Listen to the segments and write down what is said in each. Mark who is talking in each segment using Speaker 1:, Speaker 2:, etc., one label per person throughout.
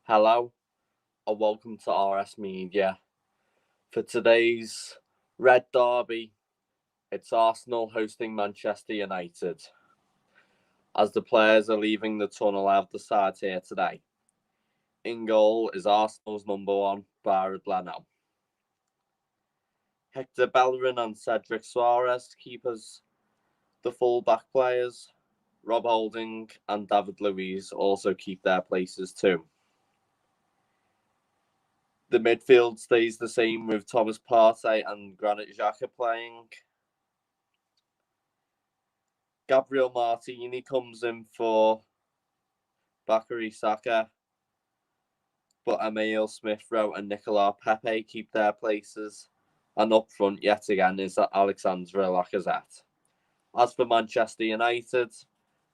Speaker 1: Hello and welcome to RS Media. For today's Red Derby, it's Arsenal hosting Manchester United. As the players are leaving the tunnel out the side here today, in goal is Arsenal's number one, Jared Leno. Hector Bellerin and Cedric Soares keep as the full-back players. Rob Holding and David Luiz also keep their places too. The midfield stays the same with Thomas Partey and Granit Xhaka playing. Gabriel Martini comes in for Bakary Saka, but Emile Smith-Rowe and Nicolas Pepe keep their places. And up front, yet again, is Alexandre Lacazette. As for Manchester United,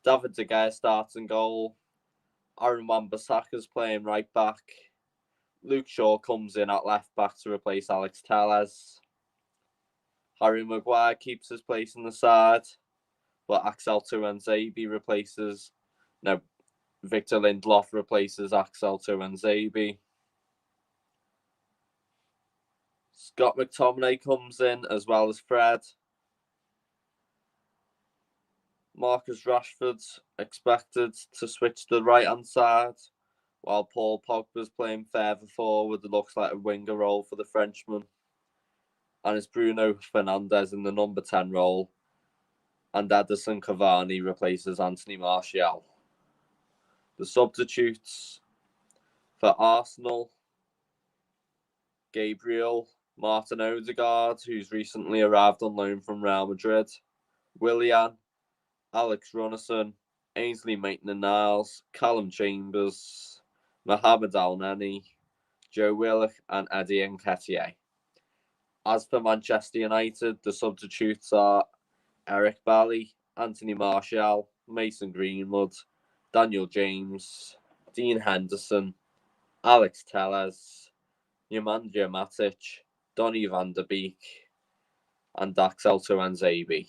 Speaker 1: David De Gea starts in goal. Aaron Wan-Bissaka's playing right back. Luke Shaw comes in at left back to replace Alex Telles. Harry Maguire keeps his place in the side, but Axel Tuanzebe Victor Lindelof replaces Axel Tuanzebe. Scott McTominay comes in as well as Fred. Marcus Rashford's expected to switch to the right-hand side, while Paul Pogba's playing further forward. It looks like a winger role for the Frenchman. And it's Bruno Fernandes in the number 10 role. And Edinson Cavani replaces Anthony Martial. The substitutes for Arsenal: Gabriel, Martin Odegaard, who's recently arrived on loan from Real Madrid, Willian, Alex Runnison, Ainsley Maitland-Niles, Callum Chambers, Mohamed Elneny, Joe Willock, and Eddie Nketiah. As for Manchester United, the substitutes are Eric Bailly, Anthony Martial, Mason Greenwood, Daniel James, Dean Henderson, Alex Telles, Nemanja Matic, Donny van der Beek, and Axel Tuanzebe.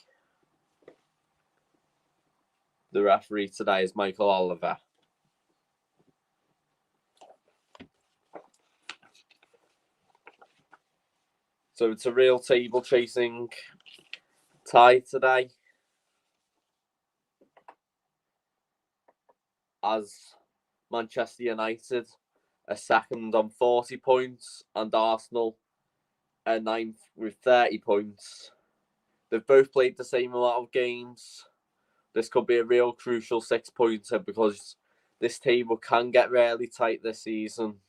Speaker 1: The referee today is Michael Oliver. So it's a real table chasing tie today, as Manchester United are second on 40 points and Arsenal are ninth with 30 points. They've both played the same amount of games. This could be a real crucial 6-pointer because this table can get really tight this season.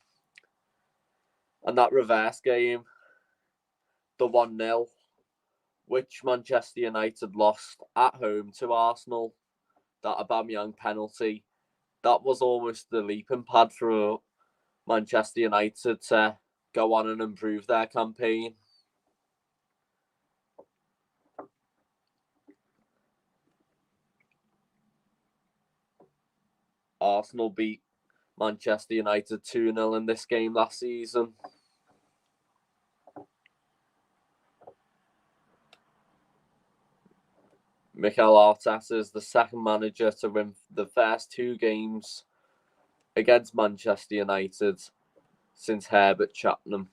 Speaker 1: And that reverse game, the 1-0, which Manchester United lost at home to Arsenal, that Aubameyang penalty, that was almost the leaping pad for Manchester United to go on and improve their campaign. Arsenal beat Manchester United 2-0 in this game last season. Mikel Arteta is the second manager to win the first 2 games against Manchester United since Herbert Chapman.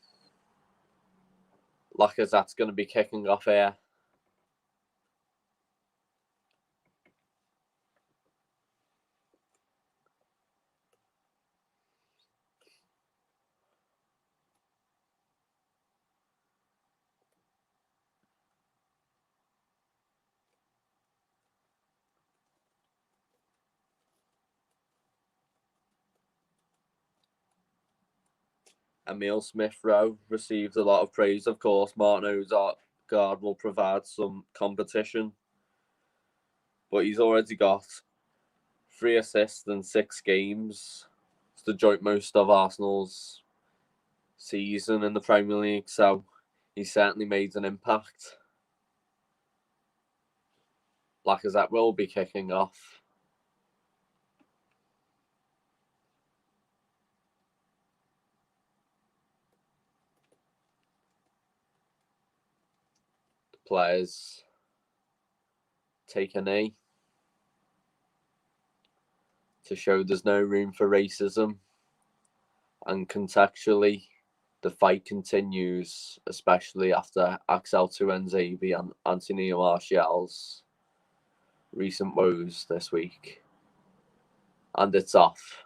Speaker 1: Lacazette's going to be kicking off here. Emile Smith-Rowe received a lot of praise, of course. Martin Odegaard will provide some competition, but he's already got 3 assists in 6 games. It's the joint most of Arsenal's season in the Premier League, so he certainly made an impact. Lacazette will be kicking off. The players take a knee to show there's no room for racism. And contextually, the fight continues, especially after Axel Tuanzebe and Anthony Martial's recent woes this week. And it's off.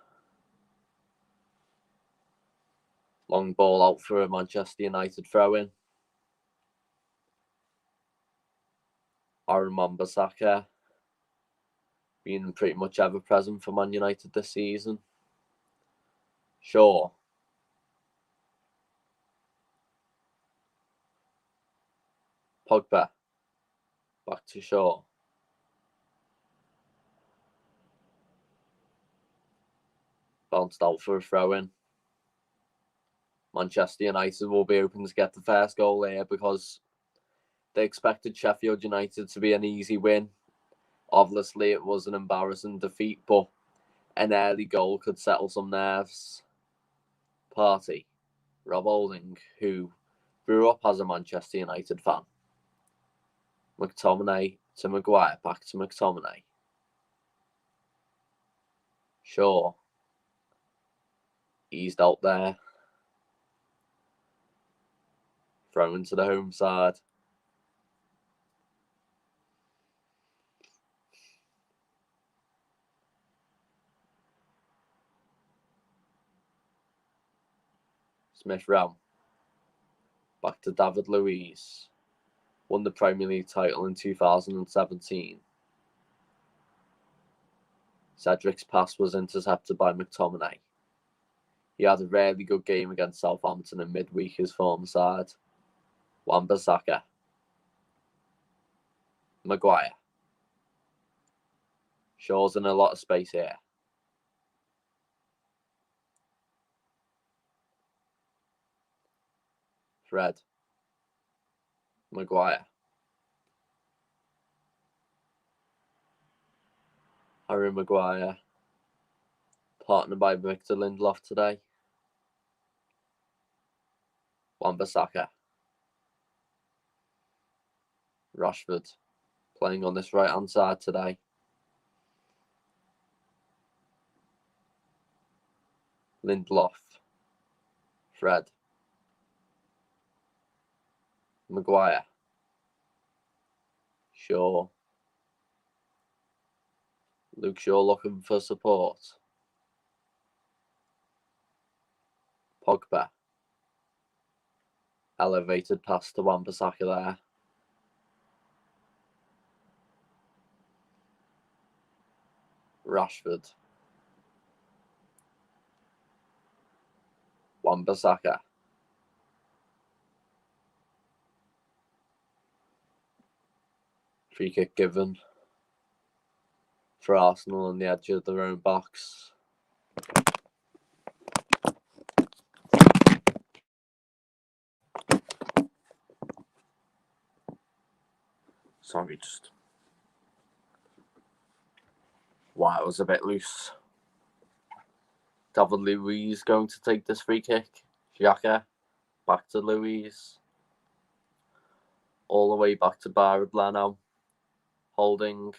Speaker 1: Long ball out for a Manchester United throw-in. Aaron Wan-Bissaka being pretty much ever present for Man United this season. Shaw. Pogba. Back to Shaw. Bounced out for a throw-in. Manchester United will be hoping to get the first goal here because they expected Sheffield United to be an easy win. Obviously, it was an embarrassing defeat, but an early goal could settle some nerves. Partey, Rob Holding, who grew up as a Manchester United fan. McTominay to Maguire, back to McTominay. Shaw, eased out there. Thrown to the home side. Smith Rowe. Back to David Luiz. Won the Premier League title in 2017. Cedric's pass was intercepted by McTominay. He had a really good game against Southampton in midweek, his former side. Wan-Bissaka. Maguire. Shaw's in a lot of space here. Fred. Maguire. Harry Maguire. Partnered by Victor Lindelof today. Wan-Bissaka. Rashford. Playing on this right-hand side today. Lindelof. Fred. Maguire. Shaw. Luke Shaw looking for support. Pogba. Elevated pass to Wan-Bissaka there. Rashford. Wan-Bissaka. Free kick given for Arsenal on the edge of their own box. Sorry, just wow, it was a bit loose. David Luiz going to take this free kick. Xhaka, back to Luiz. All the way back to Barad Holding.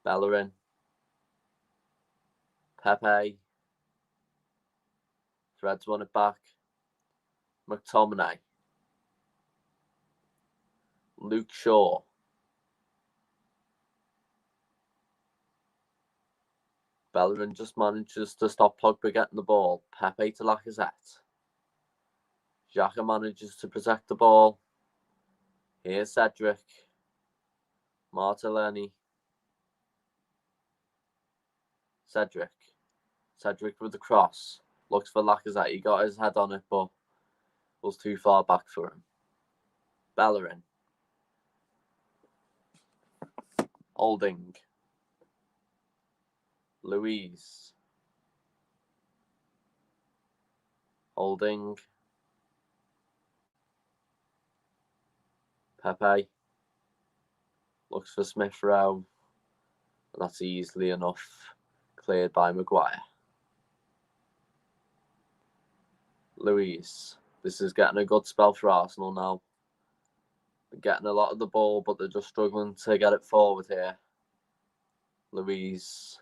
Speaker 1: Bellerin. Pepe. Threads won it back. McTominay. Luke Shaw. Bellerin just manages to stop Pogba getting the ball. Pepe to Lacazette. Xhaka manages to protect the ball. Here's Cedric. Martinelli. Cedric. Cedric with the cross. Looks for Lacazette. He got his head on it, but was too far back for him. Bellerin. Holding. Luiz. Holding. Pepe. Looks for Smith Rowe. And that's easily enough cleared by Maguire. Luiz. This is getting a good spell for Arsenal now. They're getting a lot of the ball, but they're just struggling to get it forward here. Luiz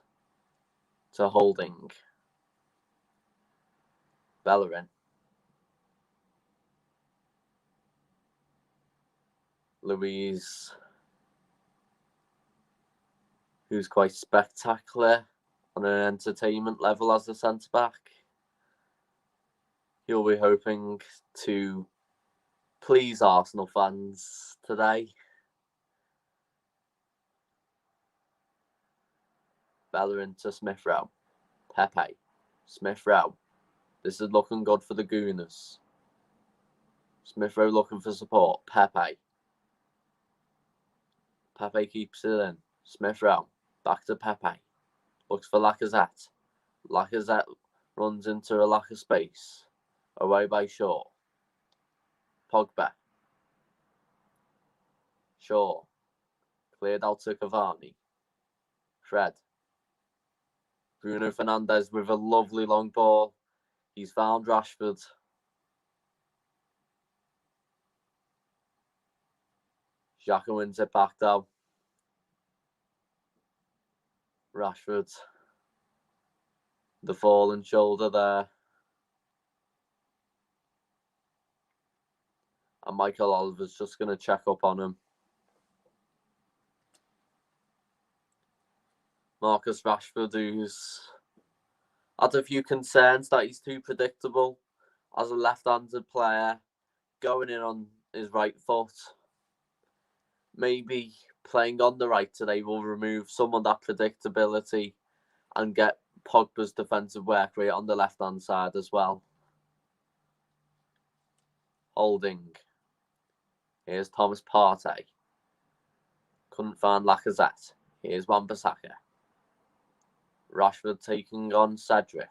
Speaker 1: to Holding. Bellerin. Louise, who's quite spectacular on an entertainment level as a centre-back. He'll be hoping to please Arsenal fans today. Bellerin to Smith Rowe. Pepe. Smith Rowe. This is looking good for the Gooners. Smith Rowe looking for support. Pepe. Pepe keeps it in. Smith Rowe. Back to Pepe. Looks for Lacazette. Lacazette runs into a lack of space. Away by Shaw. Pogba. Shaw. Cleared out to Cavani. Fred. Bruno Fernandes with a lovely long ball. He's found Rashford. Xhaka wins it back down. Rashford. The fallen shoulder there. And Michael Oliver's just going to check up on him. Marcus Rashford, who's had a few concerns that he's too predictable as a left-handed player, going in on his right foot. Maybe playing on the right today will remove some of that predictability and get Pogba's defensive work rate on the left-hand side as well. Holding. Here's Thomas Partey. Couldn't find Lacazette. Here's Wan-Bissaka. Rashford taking on Cedric.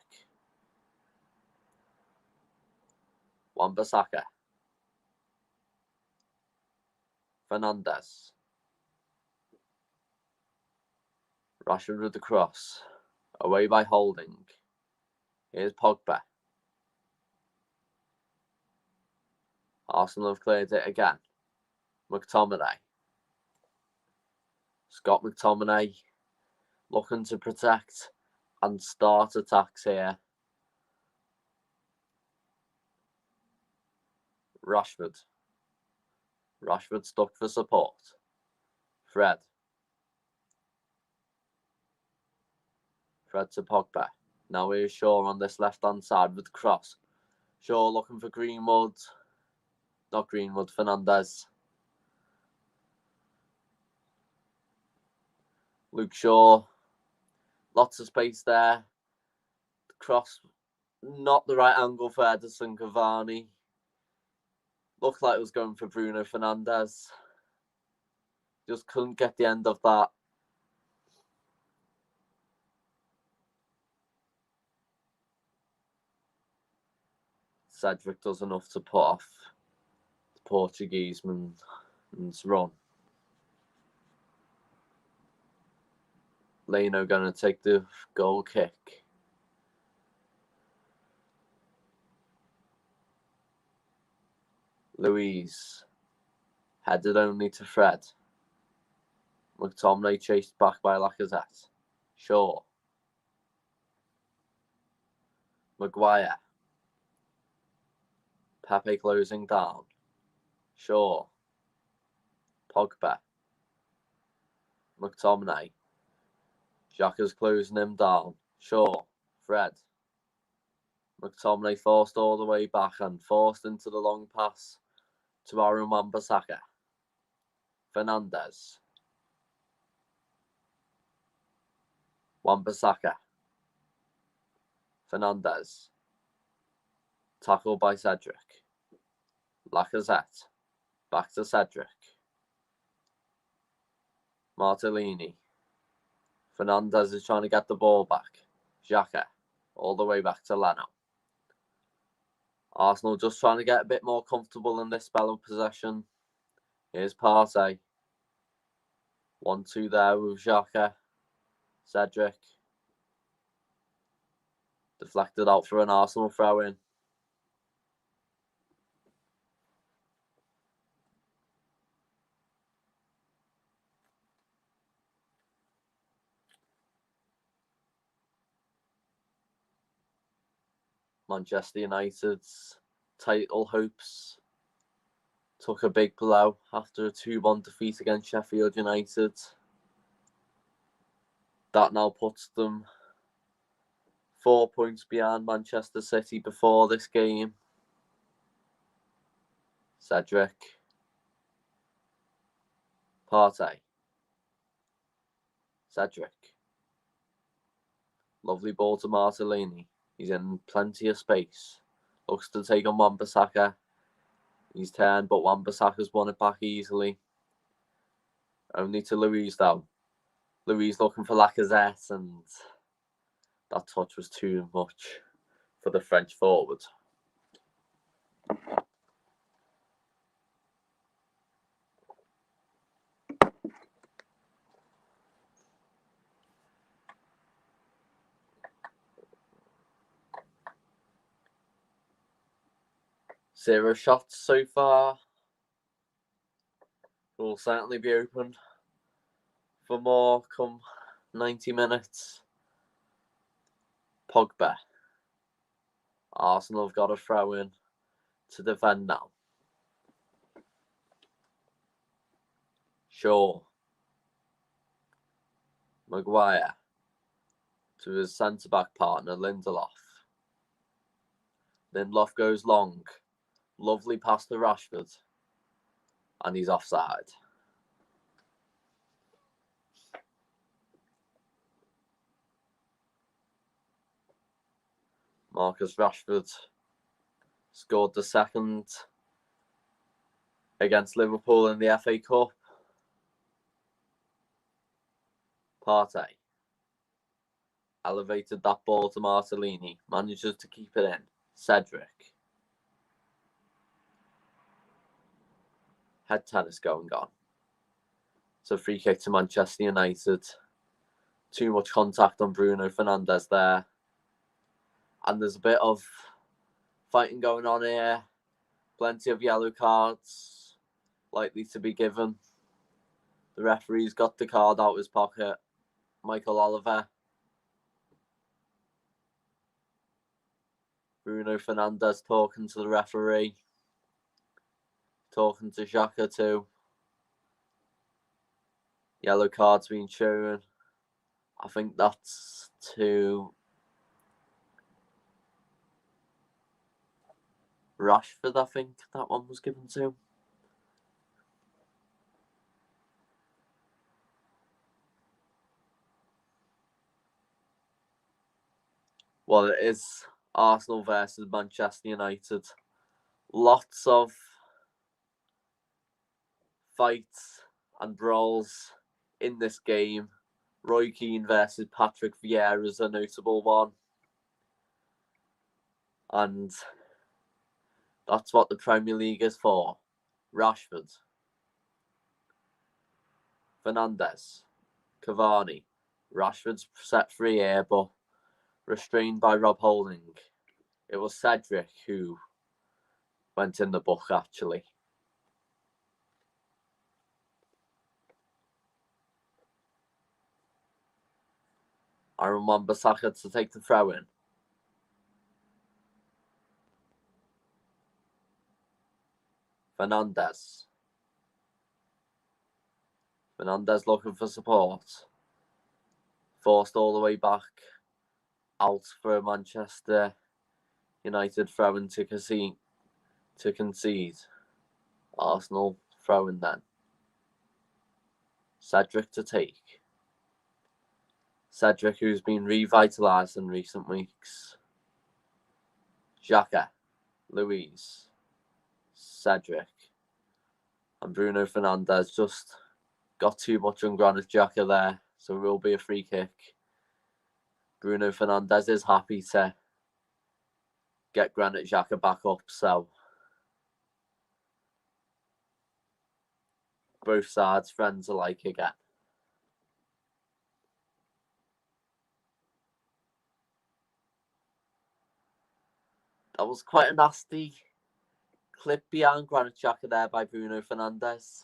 Speaker 1: Wan-Bissaka. Fernandes. Rashford with the cross. Away by Holding. Here's Pogba. Arsenal have cleared it again. McTominay. Scott McTominay looking to protect and start attacks here. Rashford. Rashford stuck for support. Fred. Fred to Pogba. Now here's Shaw on this left-hand side with the cross. Shaw looking for Greenwood. Not Greenwood, Fernandes. Luke Shaw. Lots of space there. The cross, not the right angle for Edinson Cavani. Looked like it was going for Bruno Fernandes. Just couldn't get the end of that. Cedric does enough to put off the Portuguese man's run. Leno going to take the goal kick. Louise. Headed only to Fred. McTominay chased back by Lacazette. Shaw. Maguire. Pepe closing down. Shaw. Pogba. McTominay. Xhaka's closing him down. Shaw. Fred. McTominay forced all the way back and forced into the long pass to Aaron Wan-Bissaka. Fernandes. Wan-Bissaka. Fernandes. Tackled by Cedric. Lacazette. Back to Cedric. Martellini. Fernandes is trying to get the ball back. Xhaka. All the way back to Leno. Arsenal just trying to get a bit more comfortable in this spell of possession. Here's Partey. 1-2 there with Xhaka. Cedric. Deflected out for an Arsenal throw-in. Manchester United's title hopes took a big blow after a 2-1 defeat against Sheffield United. That now puts them 4 points behind Manchester City before this game. Cedric. Partey. Cedric. Lovely ball to Martellini. He's in plenty of space. Looks to take on Wan-Bissaka. He's turned, but Wan-Bissaka's won it back easily. Only to Luiz, though. Luiz looking for Lacazette, and that touch was too much for the French forward. Zero shots so far. Will certainly be open for more come 90 minutes. Pogba. Arsenal have got a throw in to defend now. Shaw. Maguire. To his centre-back partner, Lindelof. Lindelof goes long. Lovely pass to Rashford. And he's offside. Marcus Rashford scored the second against Liverpool in the FA Cup. Partey elevated that ball to Martellini. Manages to keep it in. Cedric. Head tennis going on. It's a free kick to Manchester United. Too much contact on Bruno Fernandes there. And there's a bit of fighting going on here. Plenty of yellow cards likely to be given. The referee's got the card out of his pocket. Michael Oliver. Bruno Fernandes talking to the referee. Talking to Xhaka too. Yellow cards being shown. I think that's to Rashford, I think that one was given to. Well, it is Arsenal versus Manchester United. Lots of fights and brawls in this game. Roy Keane versus Patrick Vieira is a notable one. And that's what the Premier League is for. Rashford. Fernandes. Cavani. Rashford's set free here, but restrained by Rob Holding. It was Cedric who went in the book, actually. Aaron Wan-Bissaka to take the throw in. Fernandes. Fernandes looking for support. Forced all the way back out for a Manchester United throwing to concede. Arsenal throwing then. Cedric to take. Cedric, who's been revitalised in recent weeks. Xhaka. Luiz. Cedric. And Bruno Fernandes just got too much on Granit Xhaka there, so it will be a free kick. Bruno Fernandes is happy to get Granit Xhaka back up, so both sides friends alike again. That was quite a nasty clip behind Granit Xhaka there by Bruno Fernandes.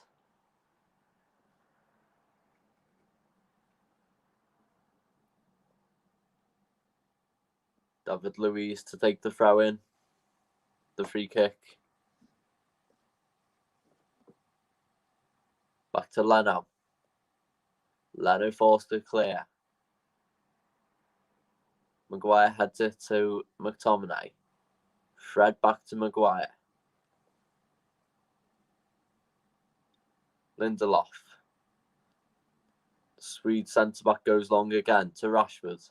Speaker 1: David Luiz to take the throw in. The free kick. Back to Leno. Leno forced it clear. Maguire heads it to McTominay. Fred back to Maguire. Lindelof. The Swede centre-back goes long again to Rashford.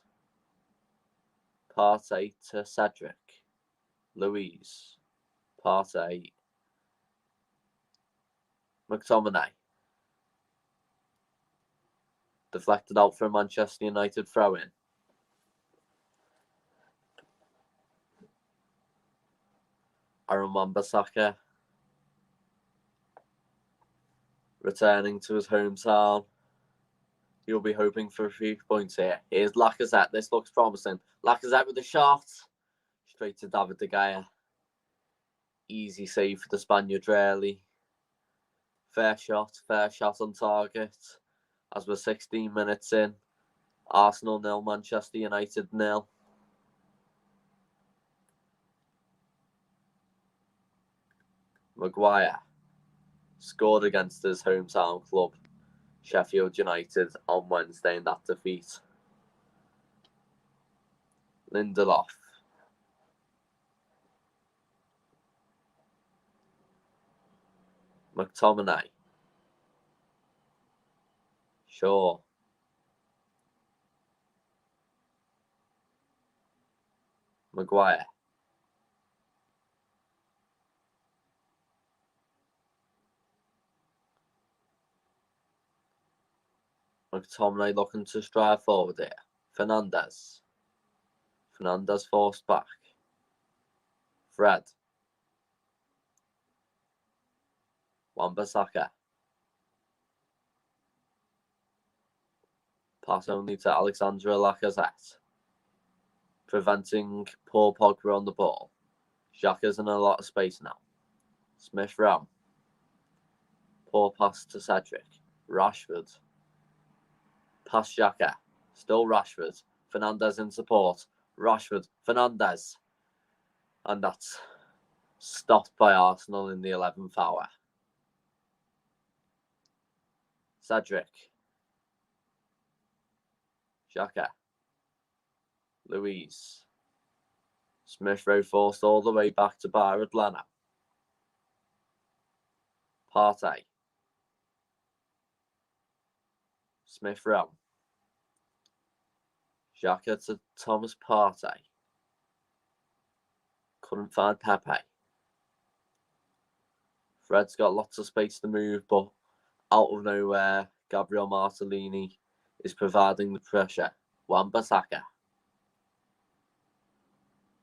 Speaker 1: Partey to Cedric. Luiz. Partey. McTominay. Deflected out for a Manchester United throw-in. Aaron Wan-Bissaka returning to his hometown. He'll be hoping for a few points here. Here's Lacazette. This looks promising. Lacazette with a shot. Straight to David De Gea. Easy save for the Spaniard, really. Fair shot on target. As we're 16 minutes in. Arsenal 0, Manchester United 0. Maguire scored against his hometown club, Sheffield United, on Wednesday in that defeat. Lindelof. McTominay. Shaw. Maguire. McTominay looking to stride forward here. Fernandes. Fernandes forced back. Fred. Wan-Bissaka. Pass only to Alexandre Lacazette. Preventing Paul Pogba on the ball. Xhaka's in a lot of space now. Smith-Rowe. Poor pass to Cedric. Rashford. Pass Xhaka. Still Rashford. Fernandes in support. Rashford. Fernandes. And that's stopped by Arsenal in the 11th hour. Cedric. Xhaka. Luiz. Smith-Rowe forced all the way back to Barrett Leno. Partey. Smith-Rowe. Xhaka to Thomas Partey. Couldn't find Pepe. Fred's got lots of space to move, but out of nowhere, Gabriel Martinelli is providing the pressure. Wan-Bissaka.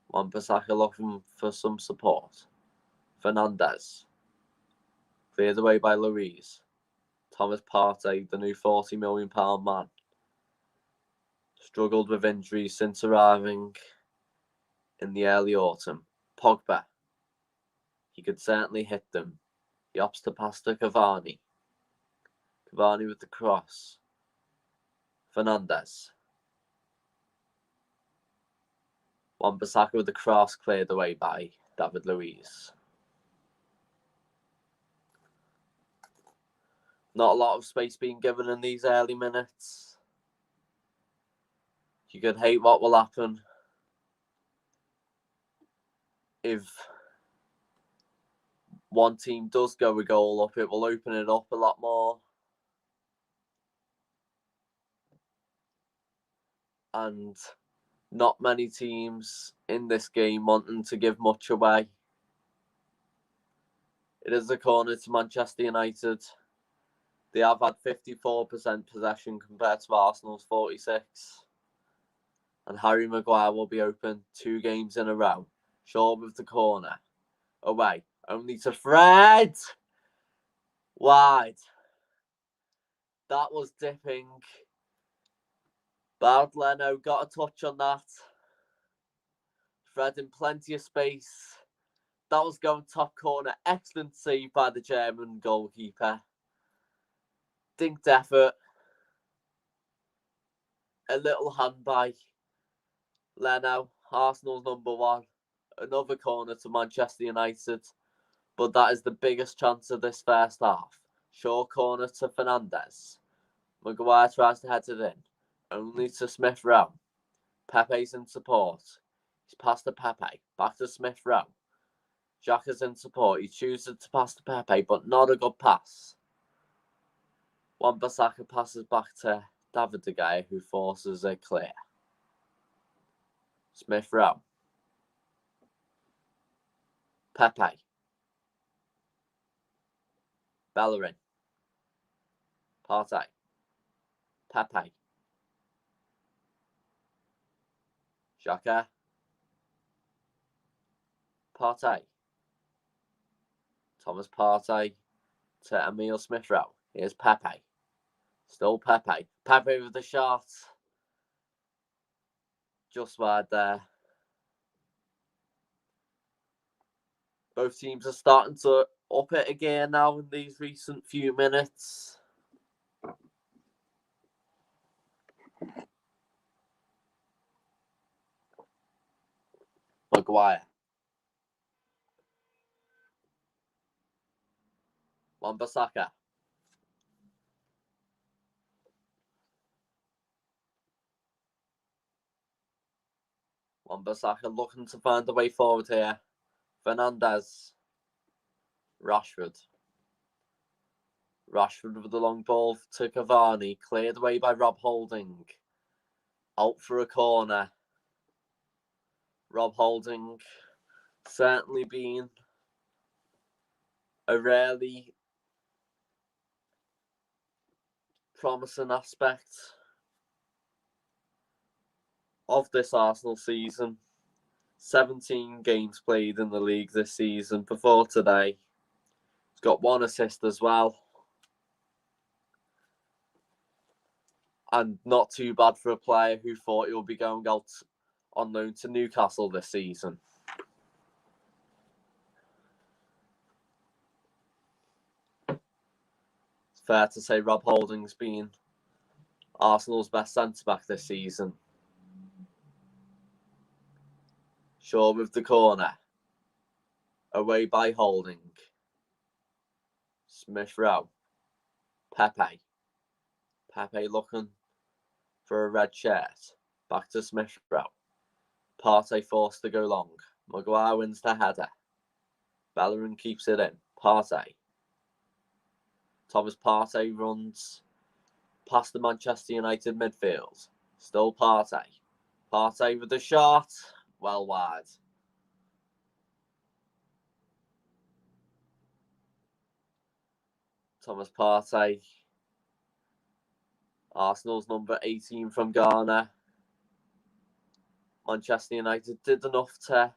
Speaker 1: Wan-Bissaka looking for some support. Fernandes. Cleared away by Luiz. Thomas Partey, the new £40 million man. Struggled with injuries since arriving in the early autumn. Pogba. He could certainly hit them. He opts to pass to Cavani. Cavani with the cross. Fernandes. Wan-Bissaka with the cross cleared away by David Luiz. Not a lot of space being given in these early minutes. You could hate what will happen if one team does go a goal up. It will open it up a lot more. And not many teams in this game wanting to give much away. It is a corner to Manchester United. They have had 54% possession compared to Arsenal's 46%. And Harry Maguire will be open 2 games in a row. Shaw with the corner. Away. Only to Fred. Wide. That was dipping. Barrett Leno got a touch on that. Fred in plenty of space. That was going top corner. Excellent save by the German goalkeeper. Dinked effort. A little hand by Leno. Arsenal's number one. Another corner to Manchester United. But that is the biggest chance of this first half. Short corner to Fernandes. Maguire tries to head it in. Only to Smith Rowe. Pepe's in support. He's passed to Pepe. Back to Smith Rowe. Xhaka's in support. He chooses to pass to Pepe, but not a good pass. Wan-Bissaka passes back to David De Gea, who forces it clear. Smith Rowe. Pepe. Bellerin. Partey. Pepe. Xhaka. Partey. Thomas Partey to Emile Smith Rowe. Here's Pepe. Still Pepe. Pepe with the shot. Just wide there. Both teams are starting to up it again now in these recent few minutes. Maguire. Wan-Bissaka. Wan-Bissaka looking to find a way forward here. Fernandes. Rashford. Rashford with the long ball to Cavani. Cleared away by Rob Holding. Out for a corner. Rob Holding certainly been a rarely promising aspect of this Arsenal season. 17 games played in the league this season before today. He's got 1 assist as well. And not too bad for a player who thought he would be going out on loan to Newcastle this season. It's fair to say Rob Holding's been Arsenal's best centre-back this season. Shaw with the corner. Away by Holding. Smith Rowe. Pepe. Pepe looking for a red shirt. Back to Smith Rowe. Partey forced to go long. Maguire wins the header. Bellerin keeps it in. Partey. Thomas Partey runs past the Manchester United midfield. Still Partey. Partey with the shot. Well wide. Thomas Partey. Arsenal's number 18 from Ghana. Manchester United did enough to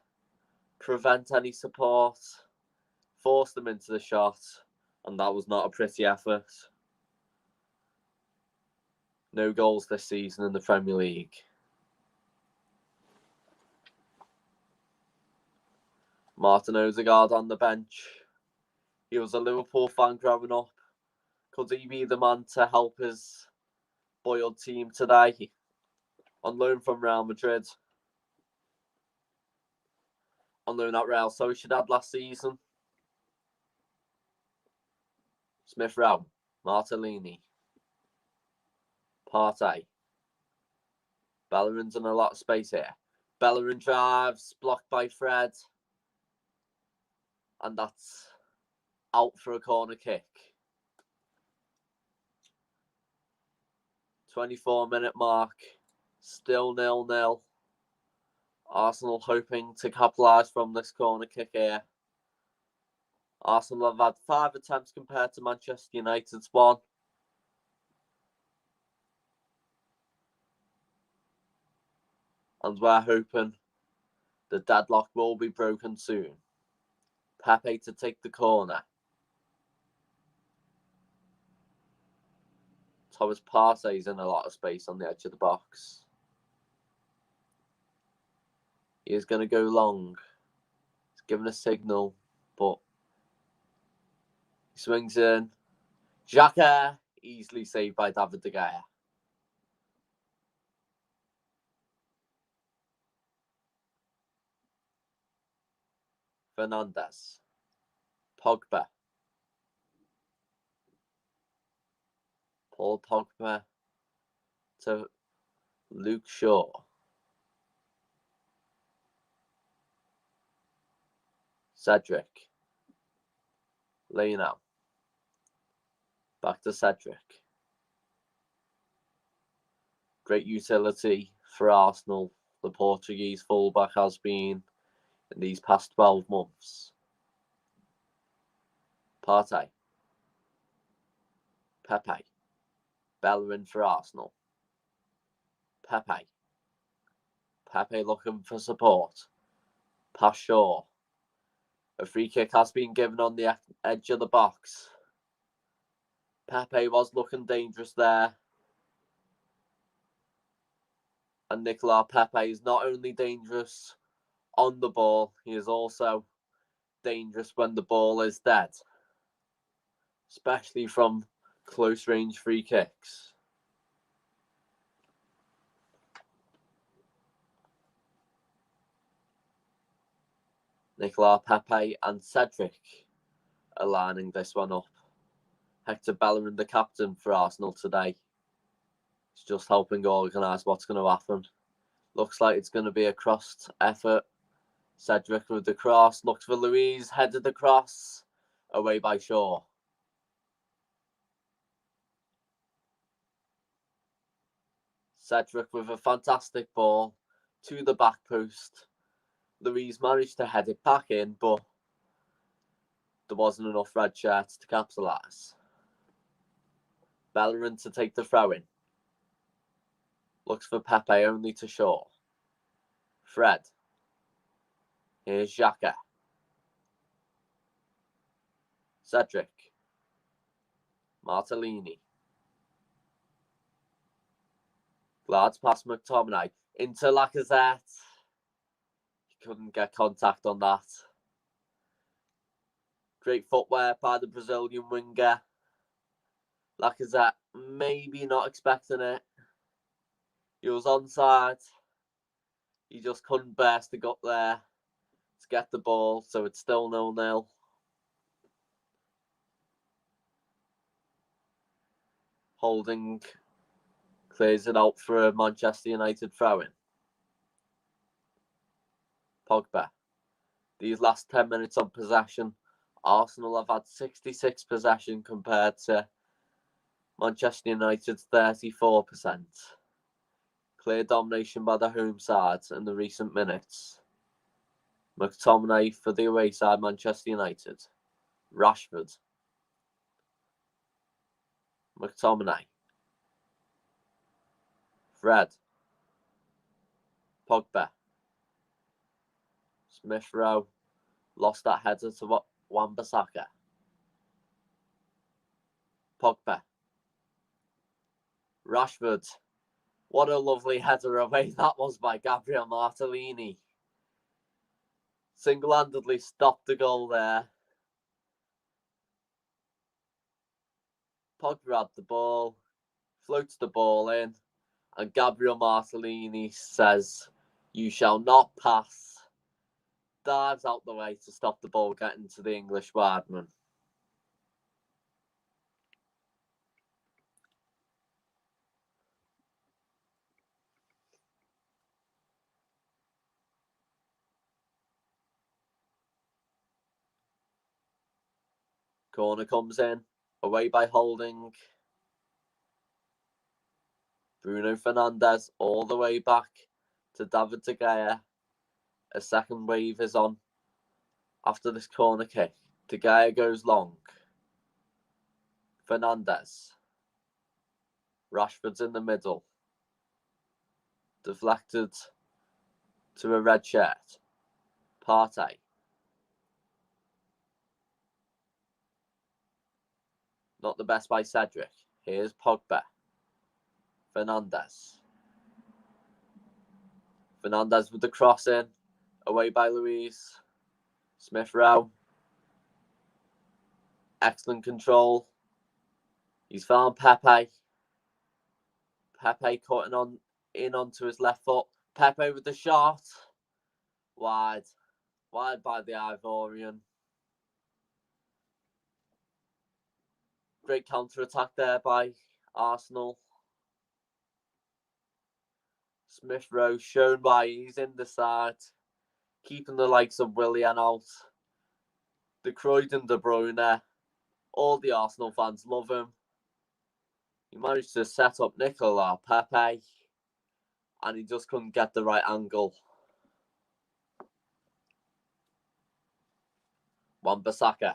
Speaker 1: prevent any support. Forced them into the shot. And that was not a pretty effort. No goals this season in the Premier League. Martin Odegaard on the bench. He was a Liverpool fan growing up. Could he be the man to help his boiled team today? On loan from Real Madrid. On loan at Real Sociedad last season. Smith Rowe. Martellini. Partey. Bellerin's in a lot of space here. Bellerin drives, blocked by Fred. And that's out for a corner kick. 24-minute mark. Still 0-0. Arsenal hoping to capitalise from this corner kick here. Arsenal have had 5 attempts compared to Manchester United's 1. And we're hoping the deadlock will be broken soon. Pepe to take the corner. Thomas Partey's in a lot of space on the edge of the box. He is going to go long. He's given a signal, but he swings in. Xhaka easily saved by David De Gea. Fernandes. Pogba. Paul Pogba to Luke Shaw. Cedric. Leno. Back to Cedric. Great utility for Arsenal, the Portuguese fullback has been in these past 12 months. Partey. Pepe. Bellerin for Arsenal. Pepe. Pepe looking for support. Pass Shaw. A free kick has been given on the edge of the box. Pepe was looking dangerous there. And Nicolas Pepe is not only dangerous on the ball, he is also dangerous when the ball is dead. Especially from close range free kicks. Nicolas Pepe and Cedric are lining this one up. Hector Bellerin, the captain for Arsenal today, is just helping organise what's going to happen. Looks like it's going to be a crossed effort. Cedric with the cross, looks for Luiz, headed the cross, away by Shaw. Cedric with a fantastic ball to the back post. Luiz managed to head it back in, but there wasn't enough red shirts to capitalise. Bellerin to take the throw in. Looks for Pepe, only to Shaw. Fred. Here's Xhaka. Cedric. Martellini. Glides past McTominay. Into Lacazette. He couldn't get contact on that. Great footwear by the Brazilian winger. Lacazette maybe not expecting it. He was onside. He just couldn't burst the gut there to get the ball, so it's still 0-0. Holding clears it out for a Manchester United throw-in. Pogba. These last 10 minutes on possession, Arsenal have had 66 possession compared to Manchester United's 34%. Clear domination by the home side in the recent minutes. McTominay for the away side, Manchester United. Rashford. McTominay. Fred. Pogba. Smith Rowe lost that header to Wan-Bissaka. Pogba. Rashford. What a lovely header away that was by Gabriel Martellini. Single-handedly stopped the goal there. Pogba had the ball, floats the ball in, and Gabriel Martellini says, "You shall not pass." Dives out the way to stop the ball getting to the English wideman. Corner comes in, away by Holding. Bruno Fernandes all the way back to David De Gea. A second wave is on after this corner kick. De Gea goes long. Fernandes. Rashford's in the middle. Deflected to a red shirt. Partey. Not the best by Cedric. Here's Pogba. Fernandes. Fernandes with the cross in. Away by Luiz. Smith Rowe. Excellent control. He's found Pepe. Pepe cutting in onto his left foot. Pepe with the shot. Wide. Wide by the Ivorian. Great counter-attack there by Arsenal. Smith Rowe shown why he's in the side, keeping the likes of Willian out. De Cruyff and De Bruyne, all the Arsenal fans love him. He managed to set up Nicolas Pepe, and he just couldn't get the right angle. Wan-Bissaka.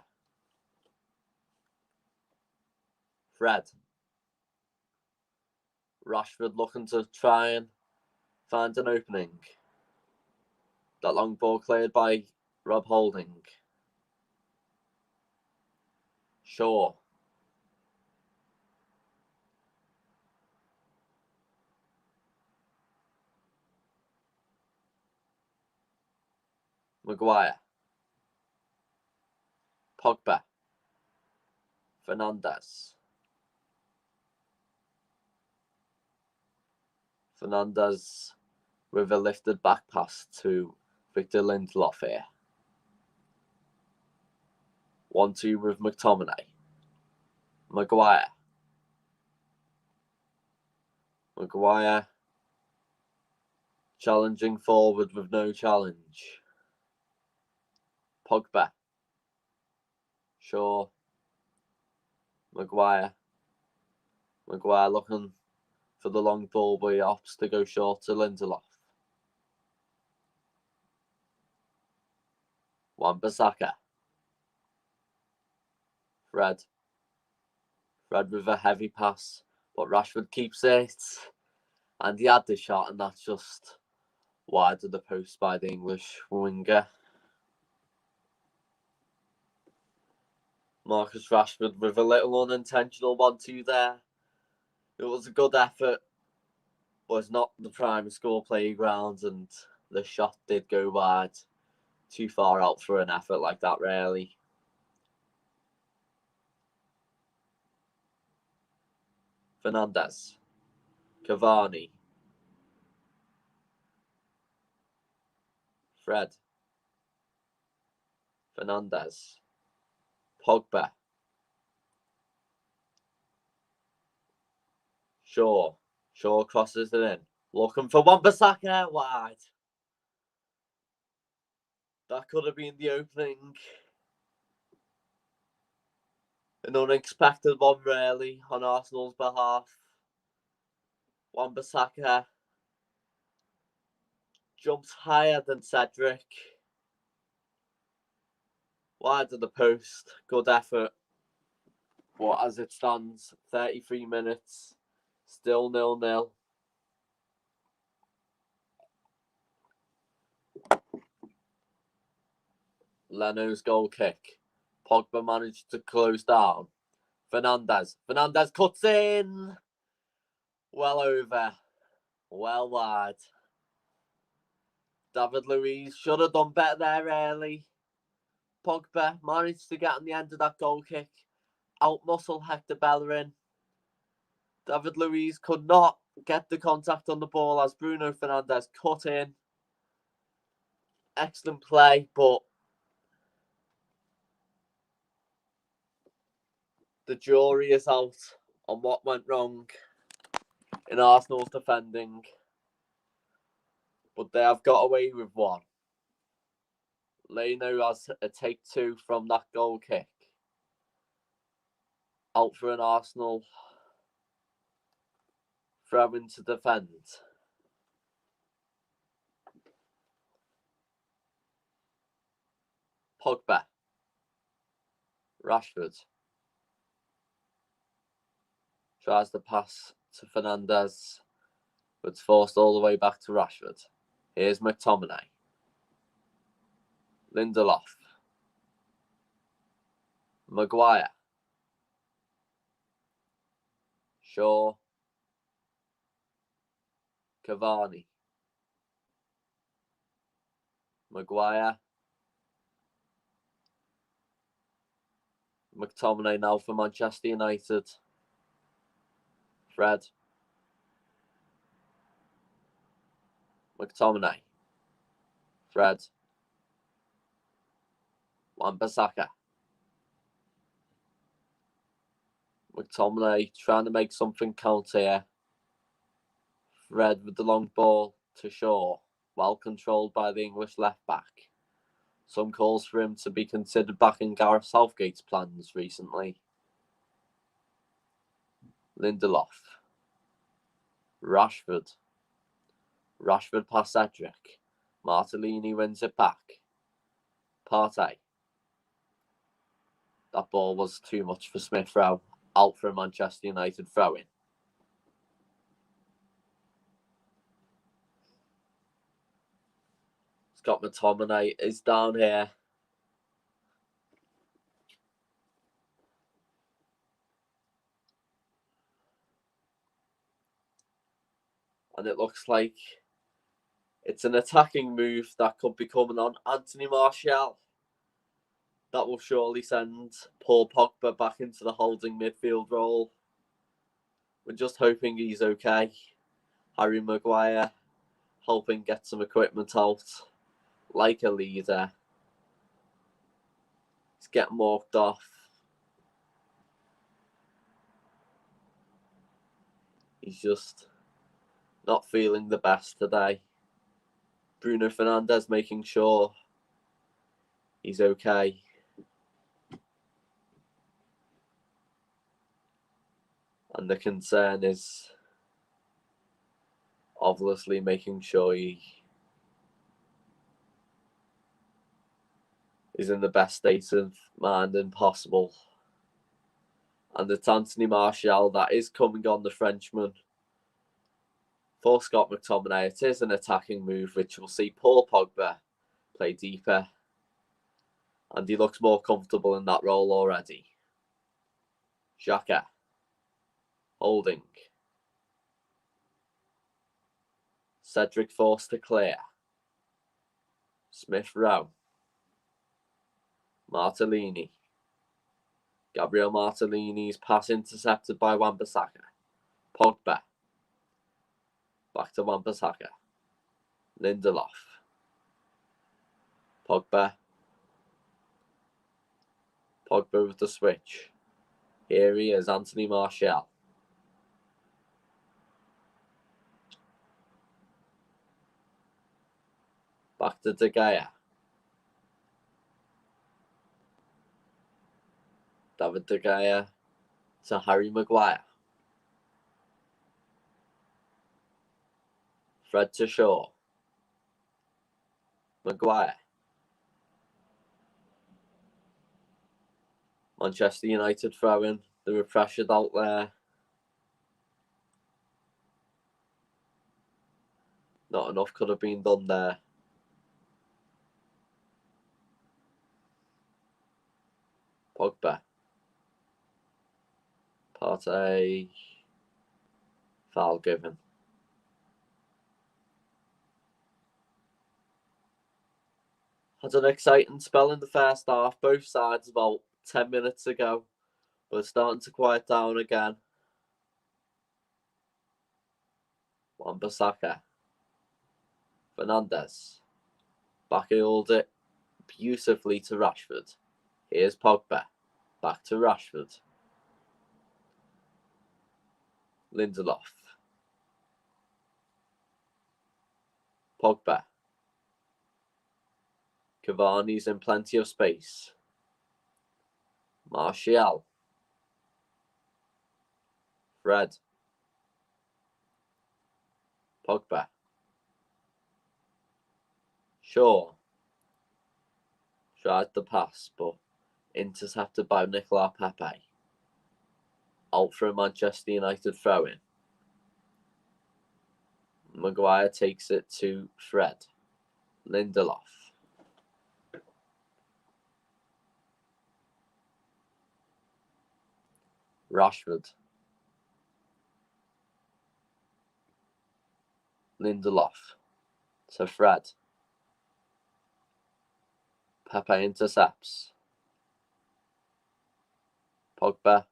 Speaker 1: Fred. Rashford looking to try and find an opening. That long ball cleared by Rob Holding. Shaw. Maguire. Pogba. Fernandes. Fernandes with a lifted back pass to Victor Lindelof here. 1-2 with McTominay. Maguire. Maguire challenging forward with no challenge. Pogba. Shaw. Maguire. Maguire looking for the long ball, but he opts to go short to Lindelof. Wan-Bissaka. Fred. Fred with a heavy pass, but Rashford keeps it. And he had the shot, and that's just wide of the post by the English winger. Marcus Rashford with a little unintentional 1-2 there. It was a good effort, but it's not the prime score playground, and the shot did go wide. Too far out for an effort like that, really. Fernandes. Cavani. Fred. Fernandes. Pogba. Shaw. Shaw crosses it in. Looking for Wan-Bissaka wide. That could have been the opening. An unexpected one, really, on Arsenal's behalf. Wan-Bissaka jumps higher than Cedric. Wide of the post. Good effort. But as it stands, 33 minutes. Still 0-0. Leno's goal kick. Pogba managed to close down. Fernandes. Fernandes cuts in. Well over. Well wide. David Luiz should have done better there early. Pogba managed to get on the end of that goal kick. Out-muscle Hector Bellerin. David Luiz could not get the contact on the ball as Bruno Fernandes cut in. Excellent play, but the jury is out on what went wrong in Arsenal's defending. But they have got away with one. Leno has a take 2 from that goal kick. Out for an Arsenal throwing to defend. Pogba. Rashford. Tries to pass to Fernandes, but it's forced all the way back to Rashford. Here's McTominay. Lindelof. Maguire. Shaw. Cavani. Maguire. McTominay now for Manchester United. Fred. McTominay. Fred. Wan-Bissaka. McTominay trying to make something count here. Fred with the long ball to Shaw. Well controlled by the English left back. Some calls for him to be considered back in Gareth Southgate's plans recently. Lindelof. Rashford past Cedric. Martellini wins it back. Partey. That ball was too much for Smith Rowe. Out for a Manchester United throw-in. Scott McTominay is down here. And it looks like it's an attacking move that could be coming on Anthony Martial. That will surely send Paul Pogba back into the holding midfield role. We're just hoping he's okay. Harry Maguire helping get some equipment out like a leader. He's getting walked off. He's just not feeling the best today. Bruno Fernandes making sure he's okay. And the concern is obviously making sure he is in the best state of mind possible. And it's Anthony Martial that is coming on the Frenchman. For Scott McTominay, it is an attacking move, which will see Paul Pogba play deeper. And he looks more comfortable in that role already. Xhaka. Holding. Cedric forced to clear. Smith Rowe. Martellini. Gabriel Martellini's pass intercepted by Wan-Bissaka. Pogba. Back to Wan-Bissaka. Lindelof. Pogba. Pogba with the switch. Here he is, Anthony Martial. Back to De Gea. David De Gea to Harry Maguire. Fred to Shaw. Maguire. Manchester United throwing. They were pressured out there. Not enough could have been done there. Pogba. Partey. Foul given. Had an exciting spell in the first half, both sides about 10 minutes ago, but it's starting to quiet down again. Wan-Bissaka. Fernandes. Backheeled it beautifully to Rashford. Here's Pogba. Back to Rashford. Lindelof. Pogba. Cavani's in plenty of space. Martial. Fred. Pogba. Shaw. Tried the pass, but intercepted by Nicolas Pepe. Out for a Manchester United throw-in. Maguire takes it to Fred. Lindelof. Rashford. Lindelof to Fred. Pepe intercepts. Pogba.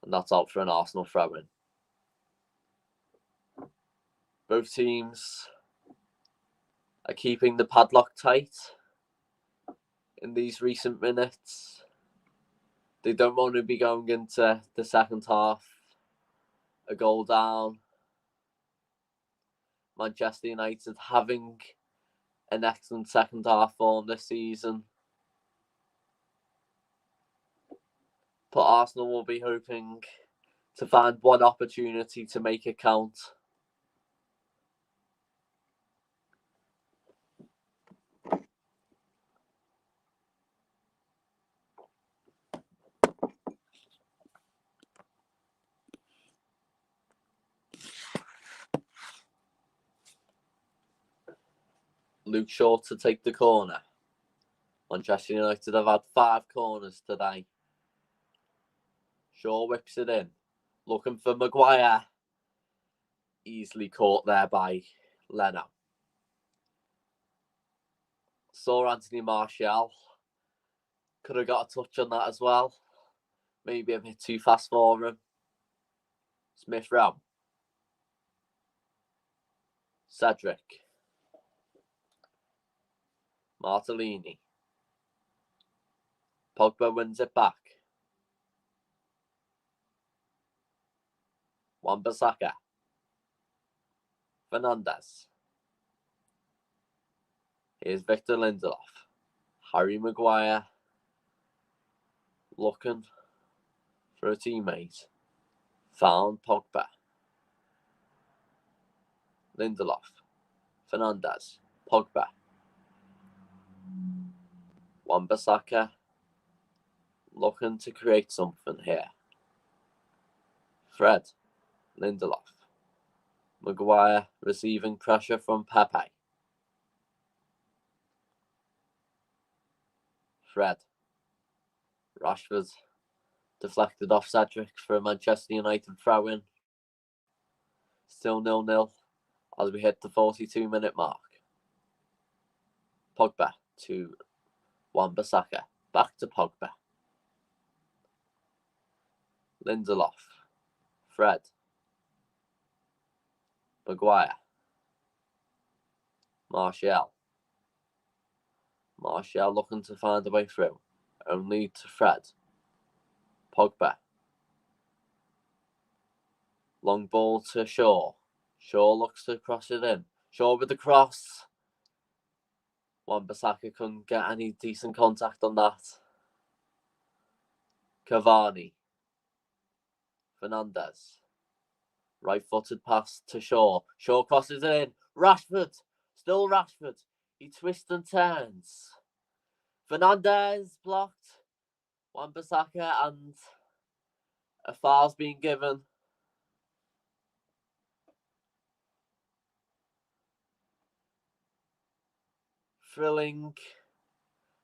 Speaker 1: And that's out for an Arsenal throw-in. Both teams are keeping the padlock tight. in these recent minutes. They don't want to be going into the second half a goal down. Manchester United having an excellent second half form this season. But Arsenal will be hoping to find one opportunity to make it count. Luke Shaw to take the corner. Manchester United have had 5 corners today. Shaw whips it in. Looking for Maguire. Easily caught there by Leno. Saw Anthony Martial. Could have got a touch on that as well. Maybe a bit too fast for him. Smith Rowe. Cedric. Martellini. Pogba wins it back. Wan-Bissaka. Fernandes. Here's Victor Lindelof. Harry Maguire. Looking for a teammate. Found Pogba. Lindelof. Fernandes. Pogba. Wan-Bissaka. Looking to create something here. Fred. Lindelof. Maguire receiving pressure from Pepe. Fred. Rashford deflected off Cedric for a Manchester United throw-in. Still 0-0 as we hit the 42-minute mark. Pogba to Wan-Bissaka. Back to Pogba. Lindelof. Fred. Maguire. Martial. Martial looking to find a way through. Only to Fred. Pogba. Long ball to Shaw. Shaw looks to cross it in. Shaw with the cross. Wan-Bissaka couldn't get any decent contact on that. Cavani. Fernandes. Right-footed pass to Shaw. Shaw crosses it in. Rashford. Still Rashford. He twists and turns. Fernandes blocked. Wan-Bissaka and a foul's been given. Thrilling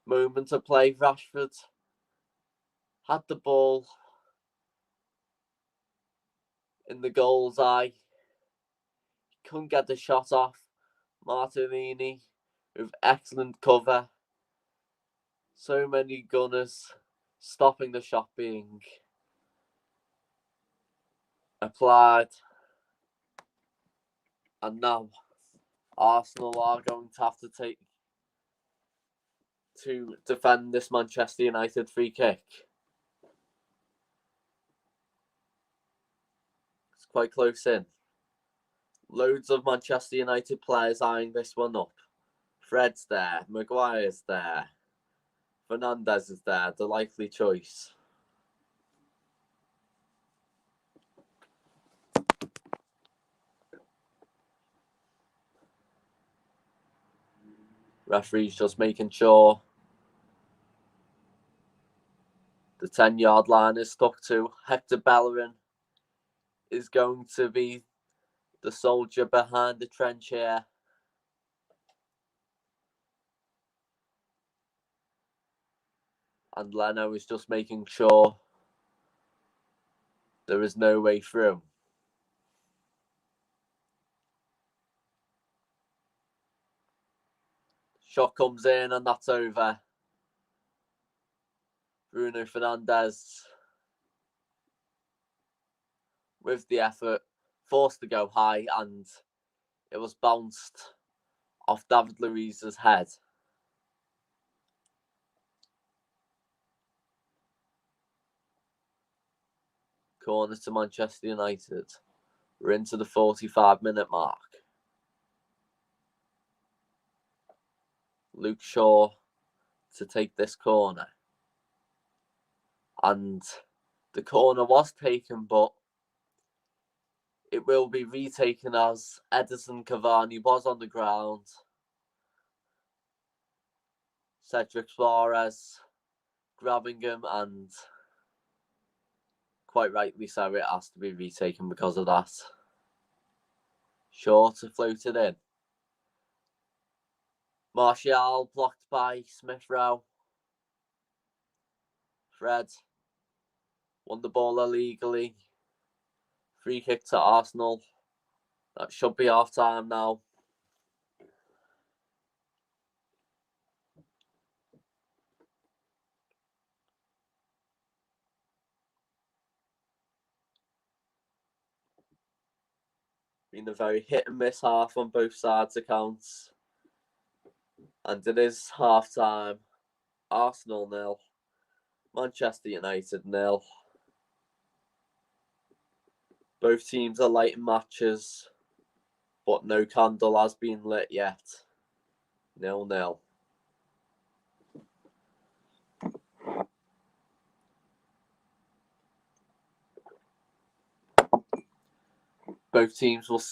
Speaker 1: moment of play. Rashford had the ball in the goal's eye. He couldn't get the shot off. Martellini with excellent cover. So many gunners stopping the shot being applied. And now Arsenal are going to have to defend this Manchester United free kick. It's quite close in. Loads of Manchester United players eyeing this one up. Fred's there. Maguire's there. Fernandes is there. The likely choice. Referee's just making sure the 10-yard line is stuck to. Hector Bellerin is going to be the soldier behind the trench here. And Leno is just making sure there is no way through. Shot comes in and that's over. Bruno Fernandes with the effort, forced to go high, and it was bounced off David Luiz's head. Corner to Manchester United. We're into the 45-minute mark. Luke Shaw to take this corner. And the corner was taken, but it will be retaken as Edinson Cavani was on the ground. Cedric Suarez grabbing him, and quite rightly so, it has to be retaken because of that. Shaw to float it in. Martial blocked by Smith Rowe. Fred won the ball illegally. Free kick to Arsenal. That should be half time now. Been a very hit and miss half on both sides' accounts. And it is half time. Arsenal 0. Manchester United 0. Both teams are lighting matches, but no candle has been lit yet. 0-0. Both teams will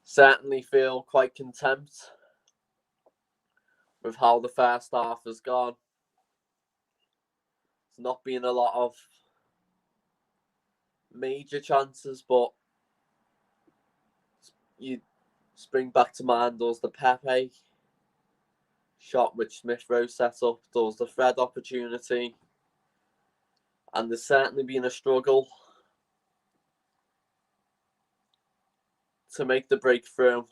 Speaker 1: certainly feel quite content with how the first half has gone. It's not been a lot of major chances, but you spring back to mind, there was the Pepe shot which Smith Rowe set up, there was the Fred opportunity, and there's certainly been a struggle to make the breakthrough.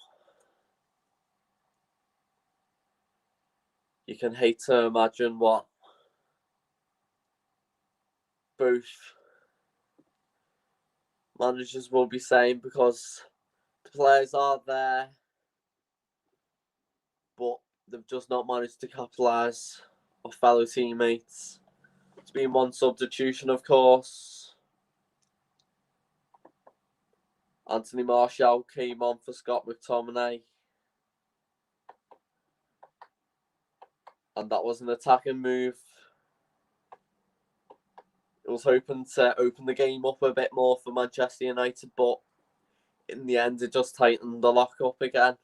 Speaker 1: You can hate to imagine what both managers will be saying, because the players are there, but they've just not managed to capitalise off fellow teammates. It's been one substitution, of course. Anthony Martial came on for Scott McTominay. And that was an attacking move. It was hoping to open the game up a bit more for Manchester United, but in the end, it just tightened the lock up again.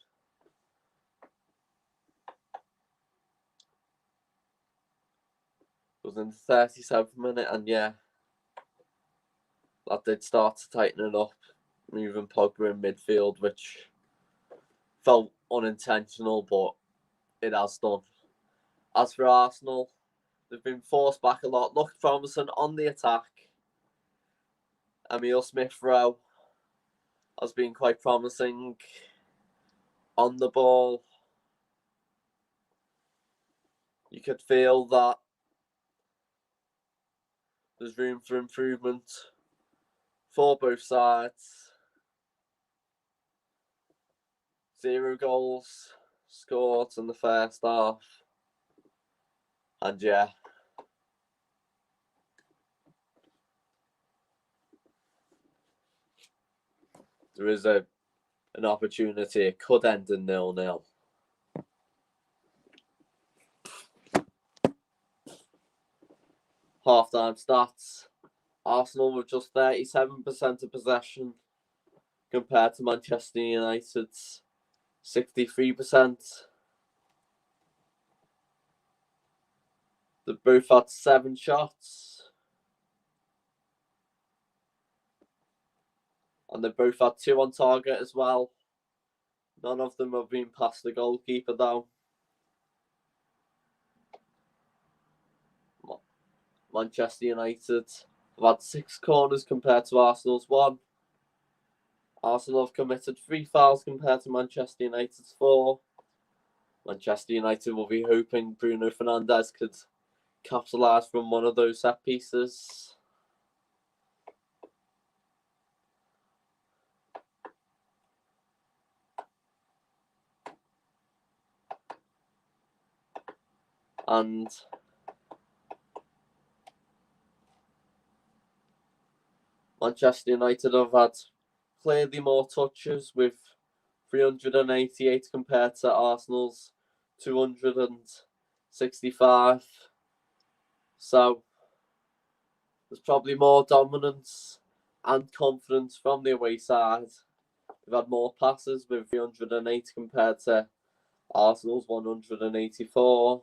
Speaker 1: It was in the 37th minute, and yeah, that did start to tighten it up, moving Pogba in midfield, which felt unintentional, but it has done. As for Arsenal, they've been forced back a lot, looked promising on the attack. Emile Smith Rowe has been quite promising on the ball. You could feel that there's room for improvement for both sides. 0 goals scored in the first half. And yeah, there is an opportunity. It could end in 0-0. Half-time stats. Arsenal with just 37% of possession compared to Manchester United's 63%. They both had 7 shots. And they both had 2 on target as well. None of them have been past the goalkeeper though. Manchester United have had 6 corners compared to Arsenal's 1. Arsenal have committed 3 fouls compared to Manchester United's 4. Manchester United will be hoping Bruno Fernandes could capitalise from one of those set pieces. And Manchester United have had clearly more touches with 388 compared to Arsenal's 265. So there's probably more dominance and confidence from the away side. We've had more passes with 308 compared to Arsenal's 184.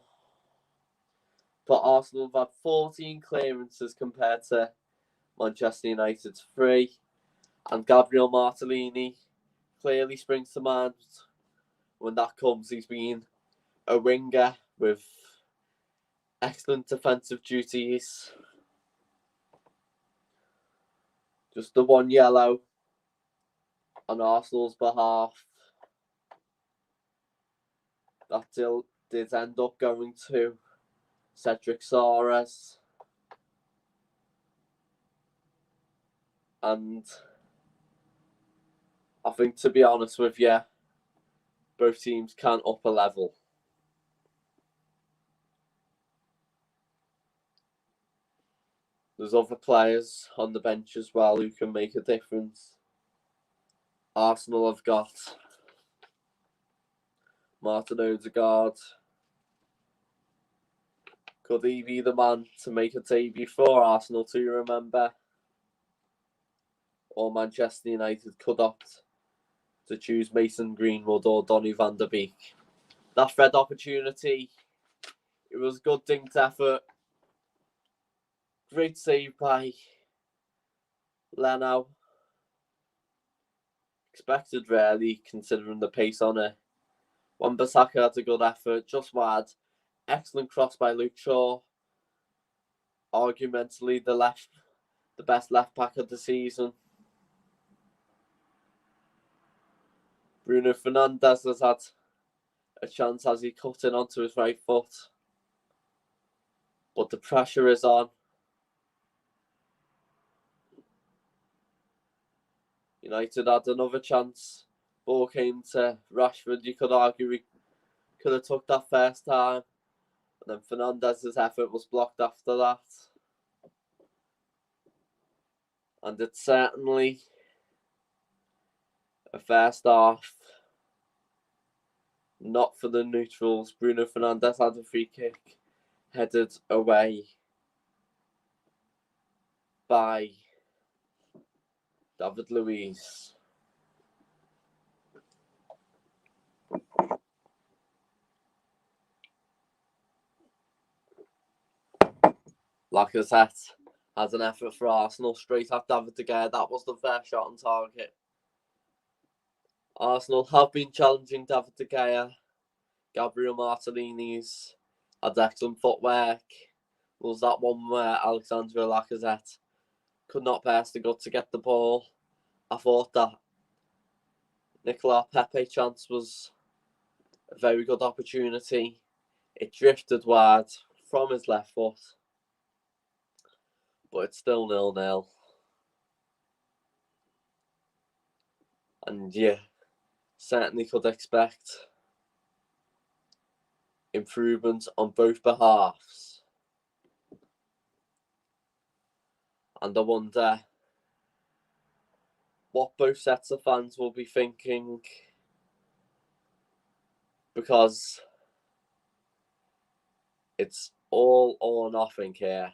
Speaker 1: But Arsenal have had 14 clearances compared to Manchester United's 3. And Gabriel Martellini clearly springs to mind when that comes. He's been a winger with excellent defensive duties. Just the one yellow on Arsenal's behalf. That did end up going to Cedric Soares. And I think, to be honest with you, both teams can up a level. There's other players on the bench as well who can make a difference. Arsenal have got Martin Odegaard. Could he be the man to make a debut for Arsenal, to remember? Or Manchester United could opt to choose Mason Greenwood or Donny van der Beek. That Fred opportunity, it was a good dinked effort. Great save by Leno. Expected, really, considering the pace on it. Wan-Bissaka had a good effort, just wide. Excellent cross by Luke Shaw. Argumentally the best left back of the season. Bruno Fernandes has had a chance as he cut in onto his right foot. But the pressure is on. United had another chance. Ball came to Rashford. You could argue he could have took that first time. And then Fernandes' effort was blocked after that. And it's certainly a fair start. Not for the neutrals. Bruno Fernandes had a free kick headed away by David Luiz. Lacazette has an effort for Arsenal straight at David De Gea. That was the first shot on target. Arsenal have been challenging David De Gea. Gabriel Martellini's had excellent footwork. Was that one where Alexandre Lacazette could not pass the gut to get the ball? I thought that Nicolas Pepe chance was a very good opportunity. It drifted wide from his left foot. But it's still 0-0. And yeah, certainly could expect improvement on both behalves. And I wonder what both sets of fans will be thinking, because it's all or nothing here.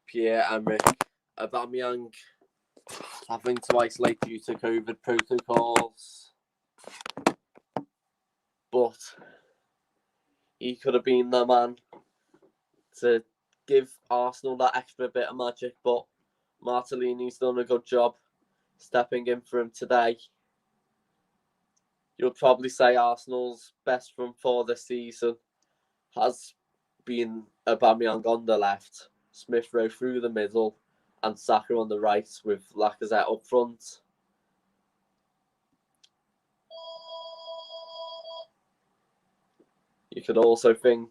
Speaker 1: Pierre-Emerick Aubameyang having to isolate due to COVID protocols. But he could have been the man to give Arsenal that extra bit of magic. But Martellini's done a good job stepping in for him today. You'll probably say Arsenal's best front four this season has been Aubameyang on the left, Smith Rowe through the middle, and Saka on the right with Lacazette up front. You could also think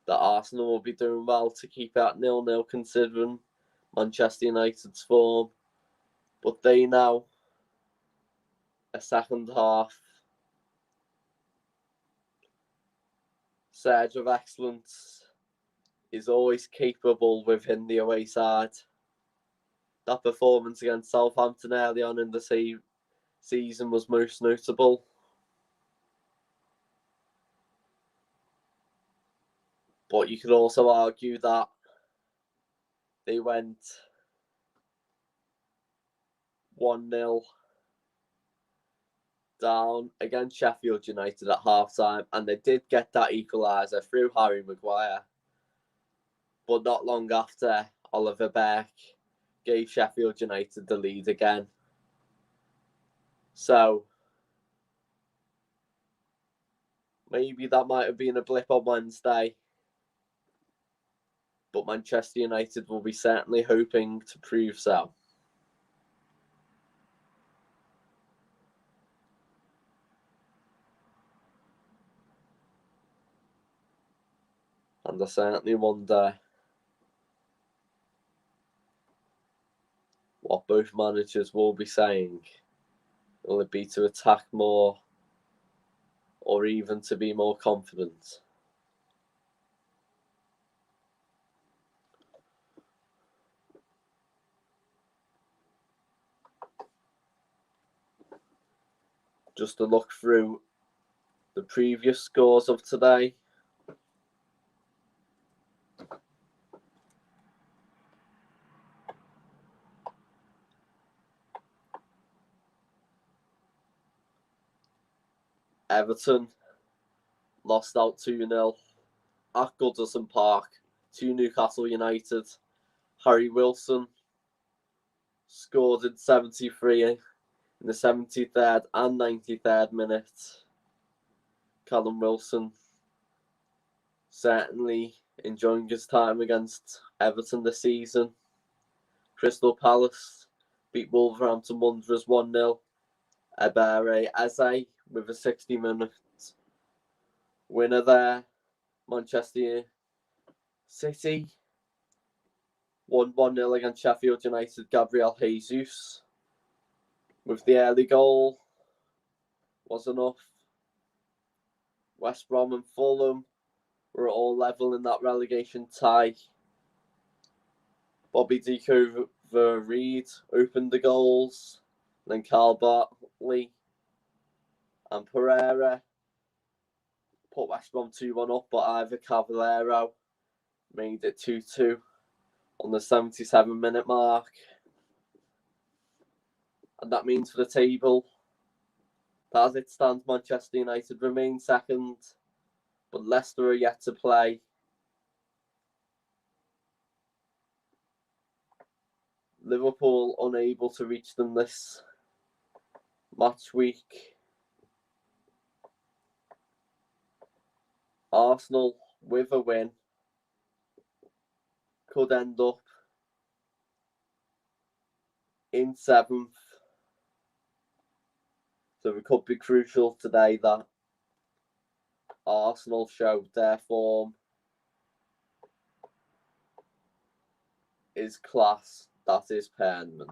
Speaker 1: that Arsenal will be doing well to keep it at 0-0, considering Manchester United's form, but they now a second half surge of excellence is always capable within the away side. That performance against Southampton early on in the season was most notable. But you could also argue that they went 1-0 down against Sheffield United at half-time, and they did get that equaliser through Harry Maguire. But not long after, Oliver Beck gave Sheffield United the lead again. So maybe that might have been a blip on Wednesday, but Manchester United will be certainly hoping to prove so. And I certainly wonder what both managers will be saying. Will it be to attack more or even to be more confident? Just to look through the previous scores of today. Everton lost out 2-0 at Goodison Park to Newcastle United. Harry Wilson scored in 73 in the 73rd and 93rd minute. Callum Wilson certainly enjoying his time against Everton this season. Crystal Palace beat Wolverhampton Wanderers 1-0. Ebere Eze with a 60-minute winner there. Manchester City won 1-0 against Sheffield United. Gabriel Jesus with the early goal was enough. West Brom and Fulham were all level in that relegation tie. Bobby Decover-Reid opened the goals. Then Carl Bartley and Pereira put West Brom 2-1 up, but Ivor Cavallero made it 2-2 on the 77-minute mark. And that means for the table, that as it stands, Manchester United remain second, but Leicester are yet to play. Liverpool unable to reach them this match week. Arsenal with a win could end up in 7th. So it could be crucial today that Arsenal show their form is class, that is permanent.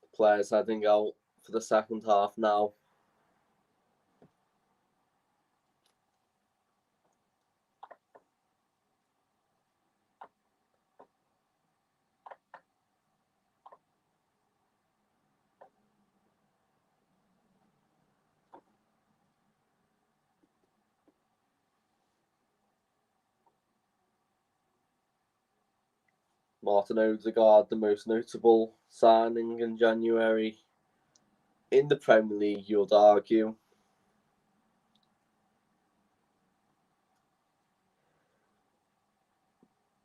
Speaker 1: The players heading out for the second half now. Martin Odegaard, the most notable signing in January in the Premier League, you would argue.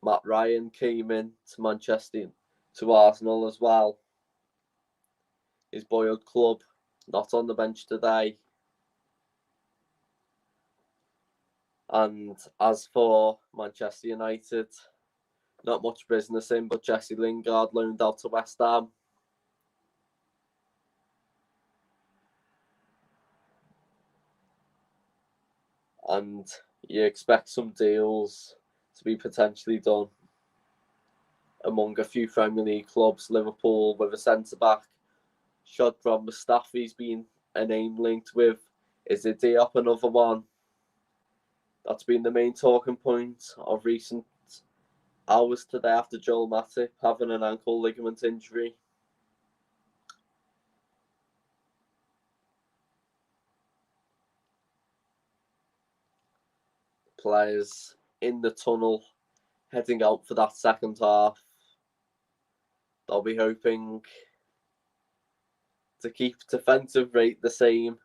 Speaker 1: Matt Ryan came in to Arsenal as well. His boyhood club, not on the bench today. And as for Manchester United, not much business in, but Jesse Lingard loaned out to West Ham. and you expect some deals to be potentially done among a few Premier League clubs. Liverpool with a centre-back. Shkodran Mustafi's been a name linked with. Is it Diop another one? That's been the main talking point of recent hours today after Joel Matip having an ankle ligament injury. Players in the tunnel heading out for that second half. They'll be hoping to keep defensive rate the same,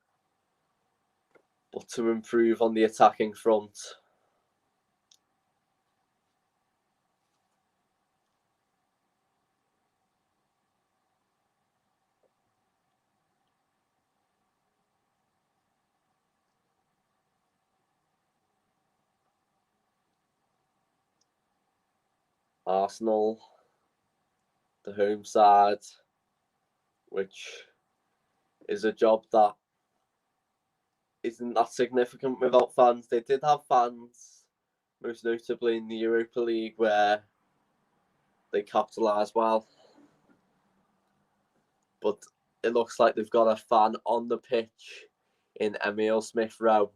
Speaker 1: but to improve on the attacking front. Arsenal, the home side, which is a job that isn't that significant without fans. They did have fans, most notably in the Europa League, where they capitalised well. But it looks like they've got a fan on the pitch in Emile Smith Rowe,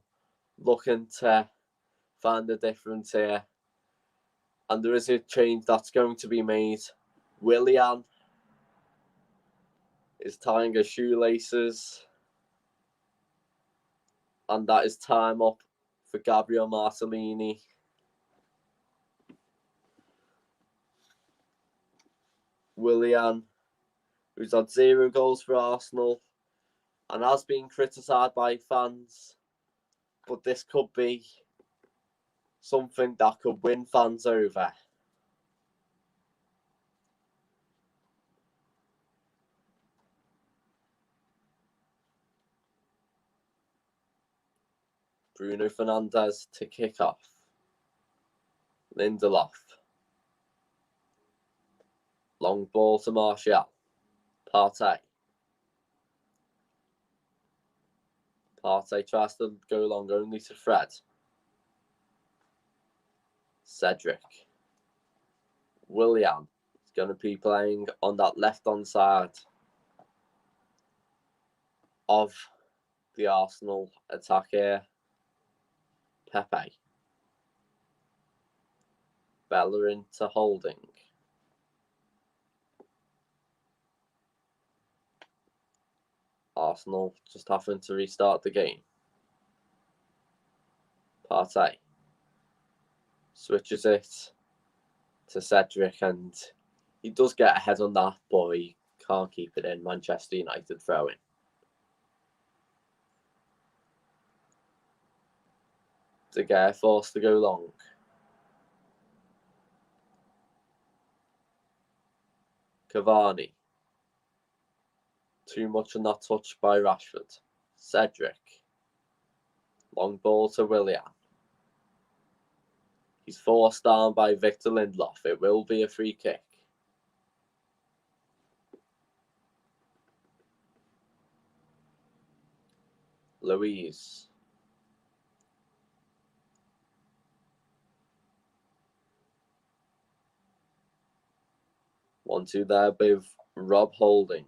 Speaker 1: looking to find a difference here. And there is a change that's going to be made. Willian is tying his shoelaces. And that is time up for Gabriel Martellini. Willian, who's had 0 goals for Arsenal and has been criticised by fans. But this could be something that could win fans over. Bruno Fernandes to kick off. Lindelof. Long ball to Martial. Partey. Partey tries to go long only to Fred. Cedric. Willian is going to be playing on that left-hand side of the Arsenal attack here. Pepe. Bellerin to Holding. Arsenal just having to restart the game. Partey switches it to Cedric, and he does get ahead on that, but he can't keep it in. Manchester United throwing. De Gea forced to go long. Cavani. Too much on that touch by Rashford. Cedric. Long ball to Willian. He's forced down by Victor Lindelof. It will be a free kick. Louise. One, two there with Rob Holding.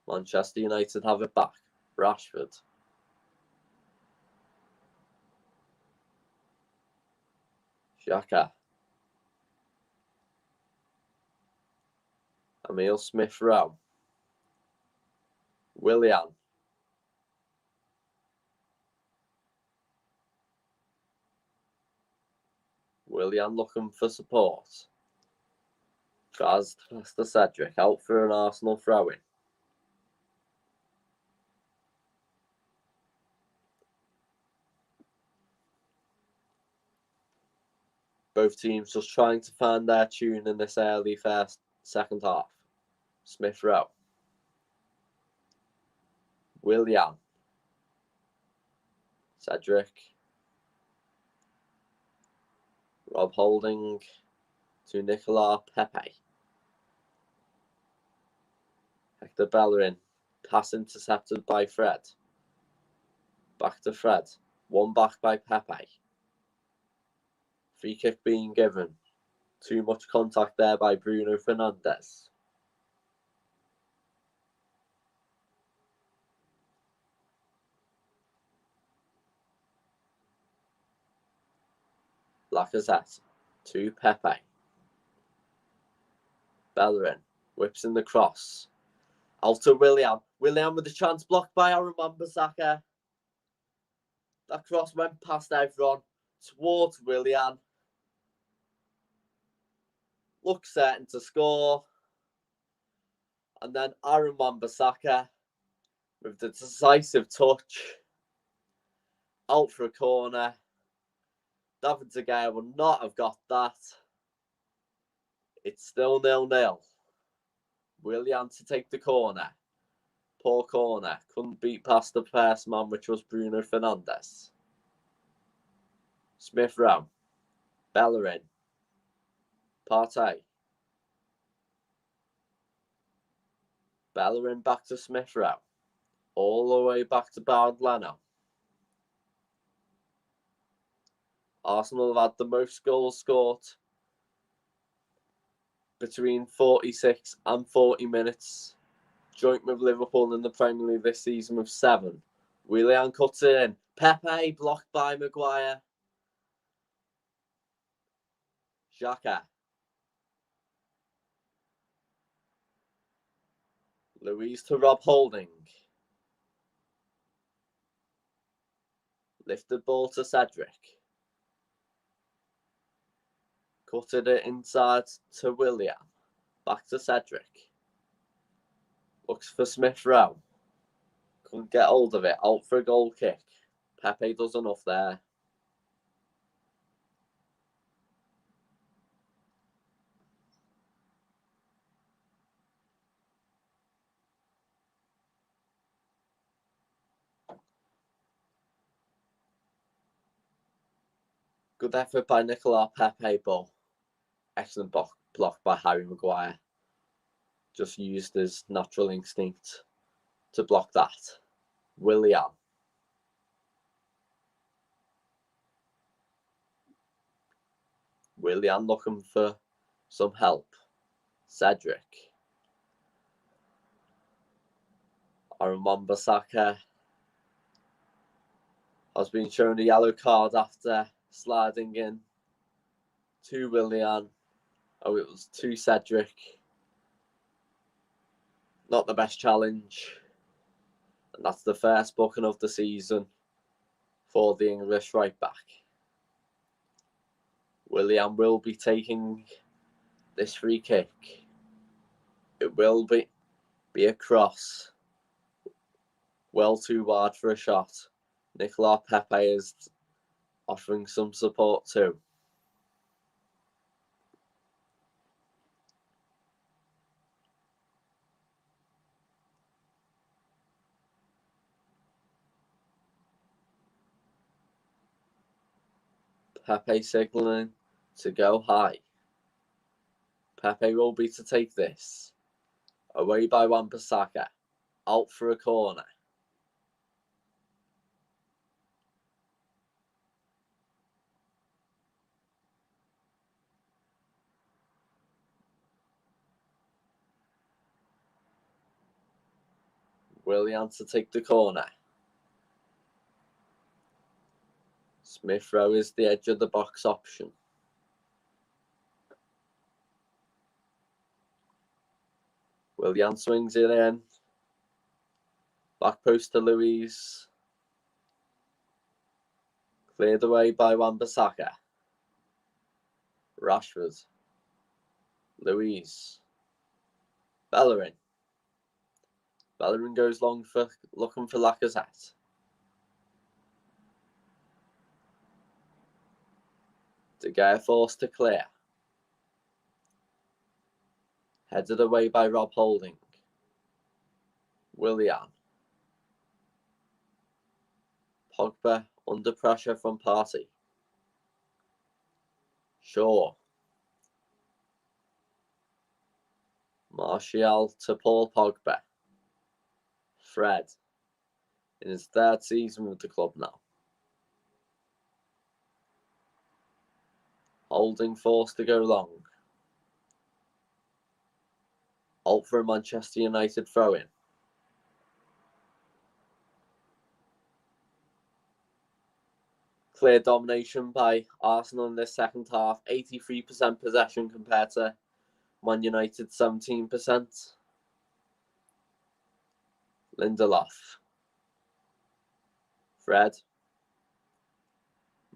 Speaker 1: Manchester United have it back. Rashford. Xhaka. Emile Smith Rowe. Willian. Willian looking for support. Tries to pass to Cedric. Out for an Arsenal throw-in. Both teams just trying to find their tune in this early second half. Smith Rowe. Willian. Cedric. Rob Holding to Nicolas Pepe. Hector Bellerin. Pass intercepted by Fred. Back to Fred. One back by Pepe. Free kick being given. Too much contact there by Bruno Fernandes. Lacazette to Pepe. Bellerin whips in the cross. Out to Willian. Willian with the chance blocked by Aaron Wan-Bissaka. That cross went past everyone towards Willian. Looks certain to score. And then Aaron Wan-Bissaka with the decisive touch. Out for a corner. David De Gea would not have got that. It's still 0-0. Willian to take the corner. Poor corner. Couldn't beat past the first man, which was Bruno Fernandes. Smith Rowe. Bellerin. Partey. Bellerin back to Smith Rowe. All the way back to Bernd Leno. Arsenal have had the most goals scored between 46 and 40 minutes. Joint with Liverpool in the Premier League this season with 7. Willian cuts it in. Pepe blocked by Maguire. Xhaka. Luiz to Rob Holding. Lifted ball to Cedric. Cutted it inside to Willian. Back to Cedric. Looks for Smith Rowe. Couldn't get hold of it. Out for a goal kick. Pepe does enough there. Good effort by Nicolas Pepe, but excellent block by Harry Maguire. Just used his natural instinct to block that. Willian. Willian looking for some help. Cedric. Aaron Wan-Bissaka has been shown a yellow card after sliding in to Willian. Oh, it was to Cedric. Not the best challenge. And that's the first booking of the season for the English right back. Willian will be taking this free kick. It will be a cross. Well too wide for a shot. Nicolas Pepe is offering some support too. Pepe signalling to go high. Pepe will be to take this. Away by Wan-Bissaka. Out for a corner. Willian to take the corner. Smith Rowe is the edge of the box option. Willian swings it in. Back post to Luiz. Cleared away by Wan-Bissaka. Rashford. Luiz. Bellerin. Bellerin goes long for looking for Lacazette. De Gea forced to clear. Headed away by Rob Holding. Willian. Pogba under pressure from Partey. Shaw. Martial to Paul Pogba. Fred, in his third season with the club now. Holding forced to go long. Alt for a Manchester United throw-in. Clear domination by Arsenal in this second half. 83% possession compared to Man United 17%. Lindelof. Fred.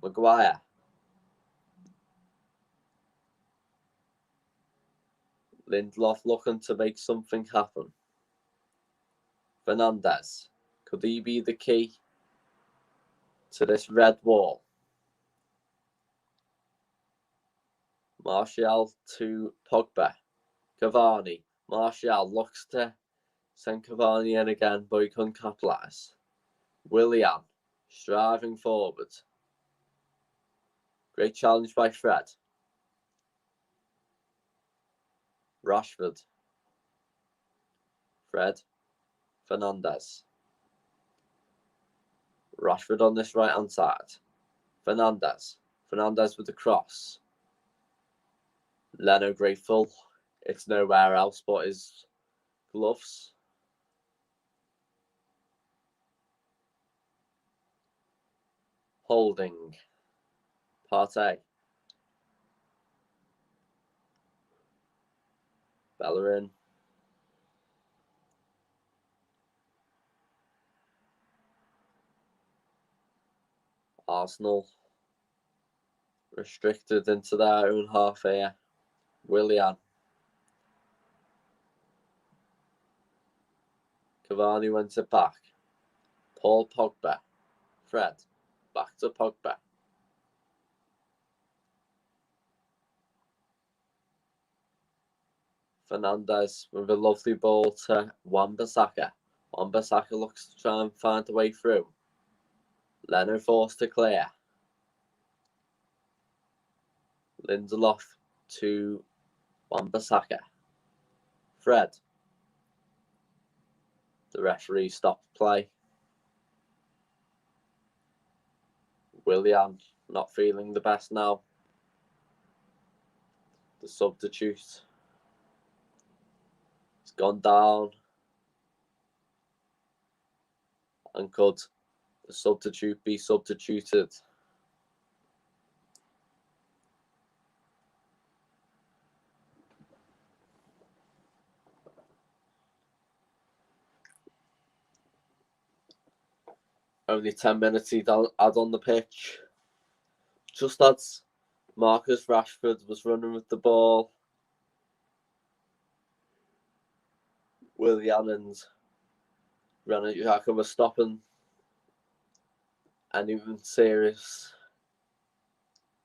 Speaker 1: Maguire. Lindelof looking to make something happen. Fernandes. Could he be the key to this red wall? Martial to Pogba. Cavani. Martial looks to send Cavani in again, but he couldn't capitalise. Willian. Striving forward. Great challenge by Fred. Rashford. Fred. Fernandes. Rashford on this right hand side. Fernandes. Fernandes with the cross. Leno grateful. It's nowhere else but his gloves. Holding. Partey. Bellerin. Arsenal restricted into their own half here. Willian. Cavani went it back. Paul Pogba. Fred. Back to Pogba. Fernandes with a lovely ball to Wan-Bissaka. Wan-Bissaka looks to try and find a way through. Leno forced to clear. Lindelof to Wan-Bissaka. Fred. The referee stopped play. Willian not feeling the best now. The substitute. He's gone down. And could the substitute be substituted? Only 10 minutes he'd add on the pitch. Just as Marcus Rashford was running with the ball, Willian and Granit Xhaka were stopping anything serious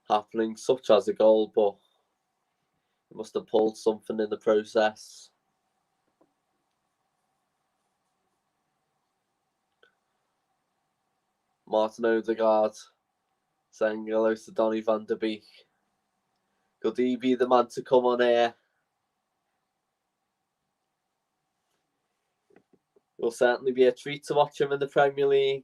Speaker 1: happening, such as a goal, but he must have pulled something in the process. Martin Odegaard saying hello to Donny van de Beek. Could he be the man to come on here? It will certainly be a treat to watch him in the Premier League.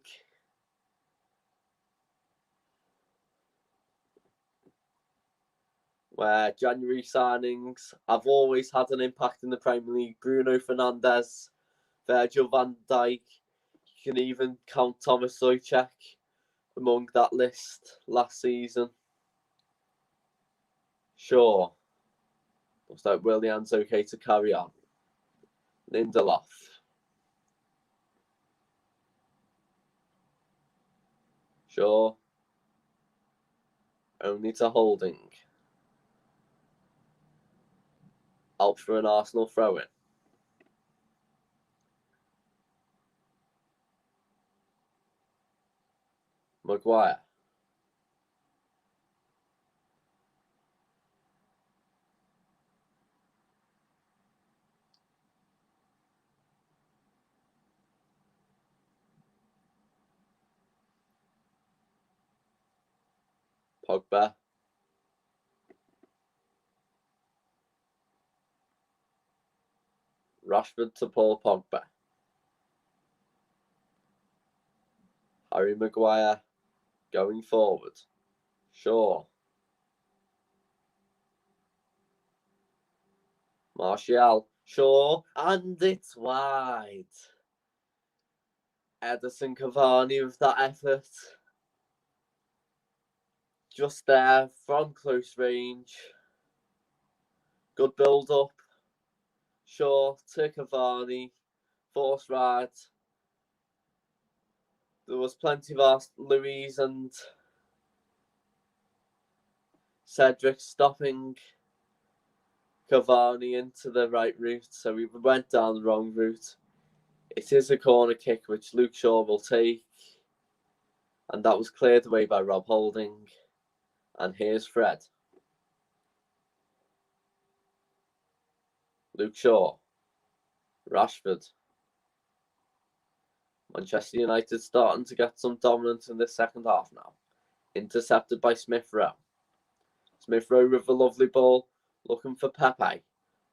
Speaker 1: Where January signings have always had an impact in the Premier League. Bruno Fernandes, Virgil van Dijk. You can even count Thomas Souček among that list last season. Sure. Looks like Willian's okay to carry on. Lindelof. Sure. Only to Holding. Out for an Arsenal throw-in. Maguire. Pogba. Rashford to Paul Pogba. Maguire going forward. Shaw. Martial. Shaw. And it's wide. Edinson Cavani with that effort. Just there from close range. Good build up. Shaw to Cavani. Force ride. There was plenty of Luiz and Cedric stopping Cavani into the right route, so we went down the wrong route. It is a corner kick which Luke Shaw will take, and that was cleared away by Rob Holding. And here's Fred. Luke Shaw. Rashford. Manchester United starting to get some dominance in this second half now. Intercepted by Smith Rowe. Smith Rowe with a lovely ball, looking for Pepe.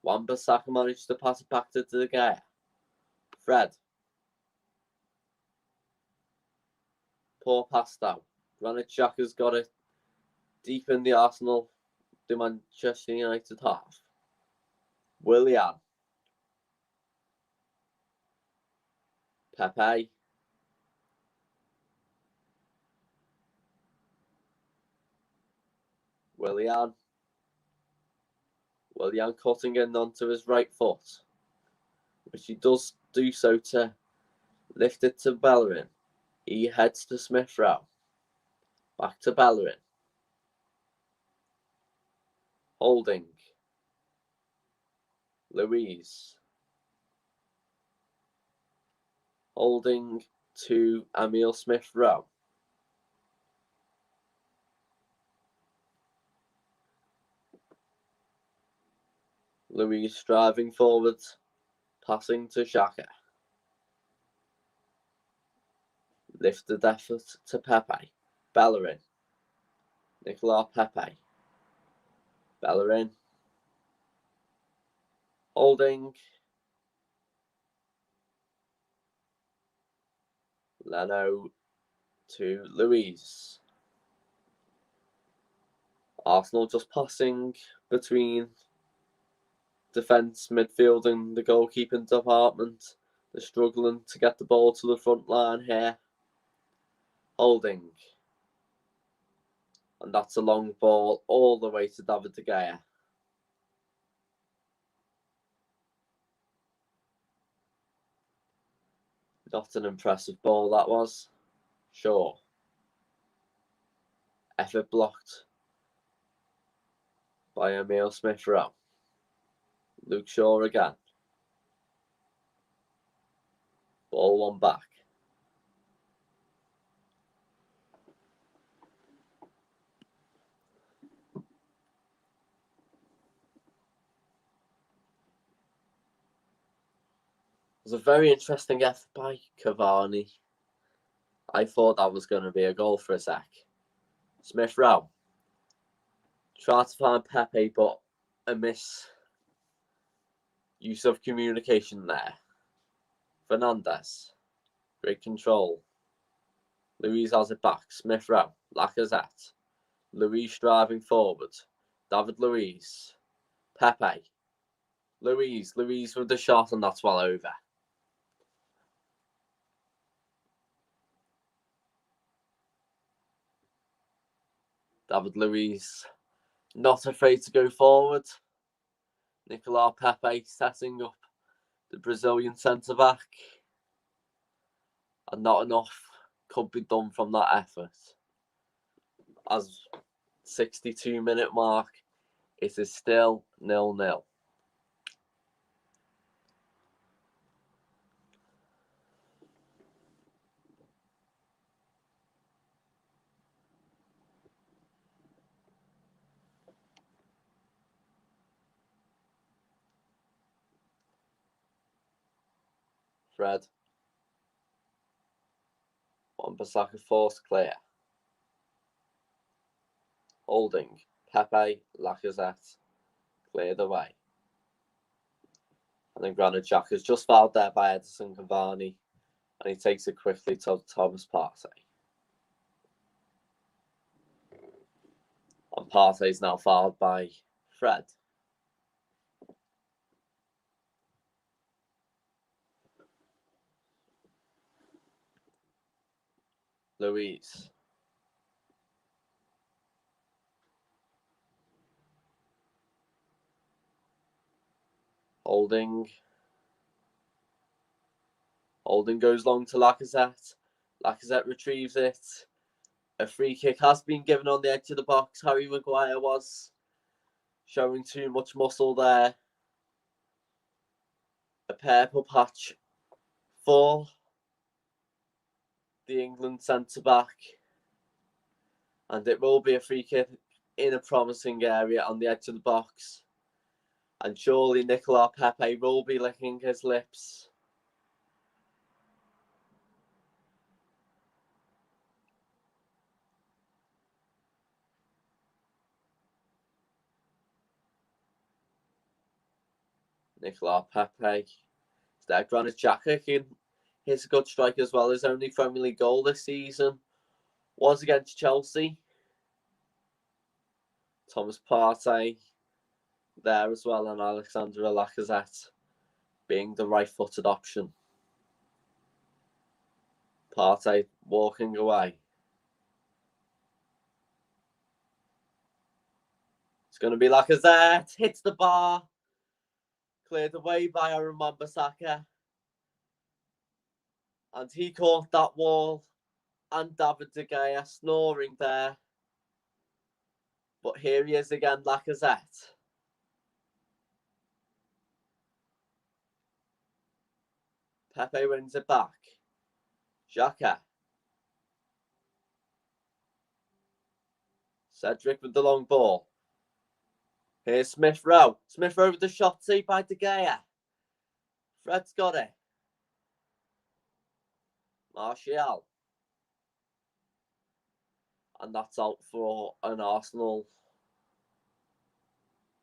Speaker 1: Wan-Bissaka managed to pass it back to De Gea. Fred. Poor pass down. Granit Xhaka's got it deep in the Manchester United half. Willian. Pepe. Willian cutting in onto his right foot, which he does do so to lift it to Bellerin. He heads to Smith Rowe. Back to Bellerin. Holding. Luiz. Holding to Emile Smith Rowe. Luiz striving forward, passing to Xhaka. Lifted effort to Pepe. Bellerin. Nicolas Pepe. Bellerin. Holding. Leno to Luiz. Arsenal just passing between defence, midfield and the goalkeeping department. They're struggling to get the ball to the front line here. Holding. And that's a long ball all the way to David De Gea. Not an impressive ball that was. Sure. Effort blocked by Emile Smith Rowe. Luke Shaw again. Ball one back. It was a very interesting effort by Cavani. I thought that was going to be a goal for a sec. Smith Rowe. Tried to find Pepe, but a miss. Use of communication there. Fernandes. Great control. Luiz has it back. Smith Rowe. Lacazette. Luiz driving forward. David Luiz. Pepe. Luiz with the shot, and that's well over. David Luiz not afraid to go forward. Nicolas Pepe setting up the Brazilian centre-back. And not enough could be done from that effort. As 62-minute mark, it is still 0-0. Fred. Wan-Bissaka forced clear. Holding. Pepe, Lacazette. Cleared away. And then Granit Xhaka is just fouled there by Edinson Cavani. And he takes it quickly to Thomas Partey. And Partey is now fouled by Fred. Luiz. Holding. Holding goes long to Lacazette. Lacazette retrieves it. A free kick has been given on the edge of the box. Harry Maguire was showing too much muscle there. A purple patch for the England centre-back. And it will be a free kick in a promising area on the edge of the box. And surely Nicolas Pepe will be licking his lips. Nicolas Pepe. There, Granit Xhaka hits a good strike as well. His only Premier League goal this season was against Chelsea. Thomas Partey there as well, and Alexander Lacazette being the right-footed option. Partey walking away. It's going to be Lacazette. Hits the bar. Cleared away by Aaron Wan-Bissaka. And he caught that wall. And David De Gea snoring there. But here he is again, Lacazette. Pepe wins it back. Xhaka. Cedric with the long ball. Here's Smith Rowe. Smith Rowe with the shot saved by De Gea. Fred's got it. Martial. And that's out for an Arsenal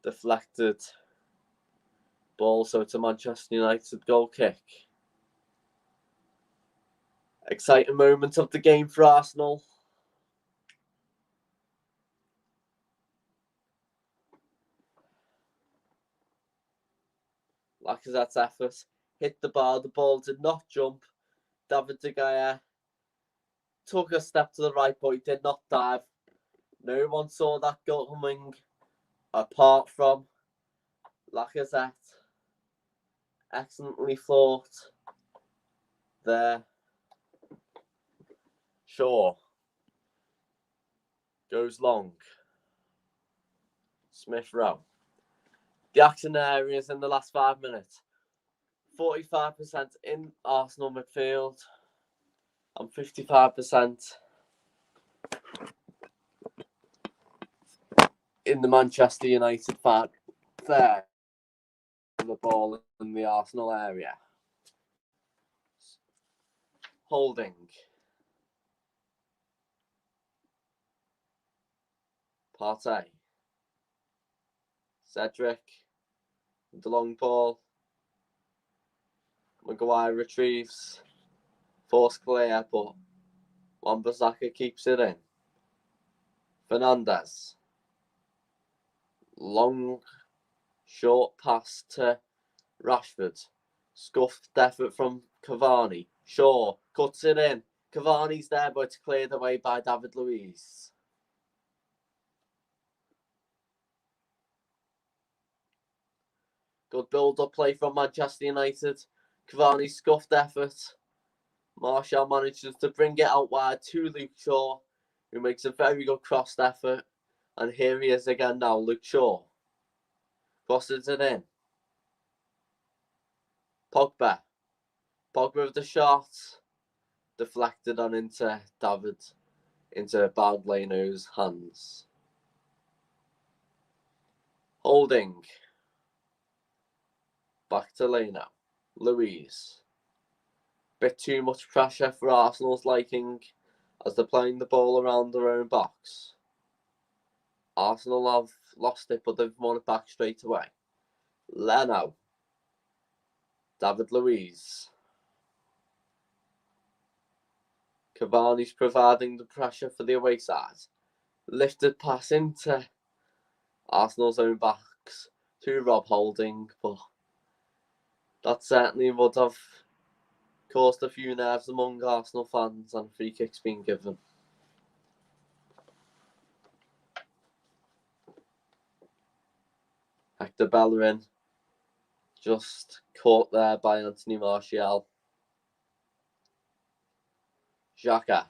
Speaker 1: deflected ball. So it's a Manchester United goal kick. Exciting moment of the game for Arsenal. Lacazette's effort hit the bar. The ball did not jump. David De Gea took a step to the right, but he did not dive. No one saw that coming apart from Lacazette. Excellently thought there. Shaw goes long. Smith Rowe. The action areas in the last 5 minutes. 45% in Arsenal midfield and 55% in the Manchester United fan there. The ball in the Arsenal area. Holding. Partey. Cedric. The long ball. Maguire retrieves. Force clear, but Wan-Bissaka keeps it in. Fernandes. Long, short pass to Rashford. Scuffed effort from Cavani. Shaw cuts it in. Cavani's there, but it's cleared away by David Luiz. Good build-up play from Manchester United. Cavani's scuffed effort. Martial manages to bring it out wide to Luke Shaw, who makes a very good crossed effort. And here he is again now, Luke Shaw. Crosses it in. Pogba. Pogba with the shot. Deflected on into Baldleno's hands. Holding. Back to Leno. Luiz. Bit too much pressure for Arsenal's liking as they're playing the ball around their own box. Arsenal have lost it, but they've won it back straight away. Leno. David Luiz. Cavani's providing the pressure for the away side. lifted pass into Arsenal's own backs to Rob Holding, but that certainly would have caused a few nerves among Arsenal fans, and free kicks being given. Hector Bellerin just caught there by Anthony Martial. Xhaka.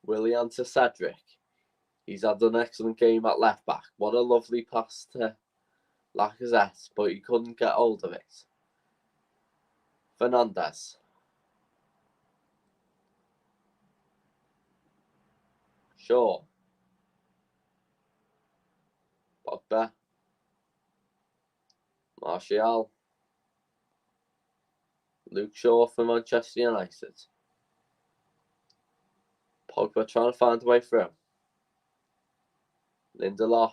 Speaker 1: Willian to Cedric. He's had an excellent game at left back. What a lovely pass to Lacazette, but he couldn't get hold of it. Fernandes. Shaw. Pogba. Martial. Luke Shaw for Manchester United. Pogba trying to find a way through. Lindelof.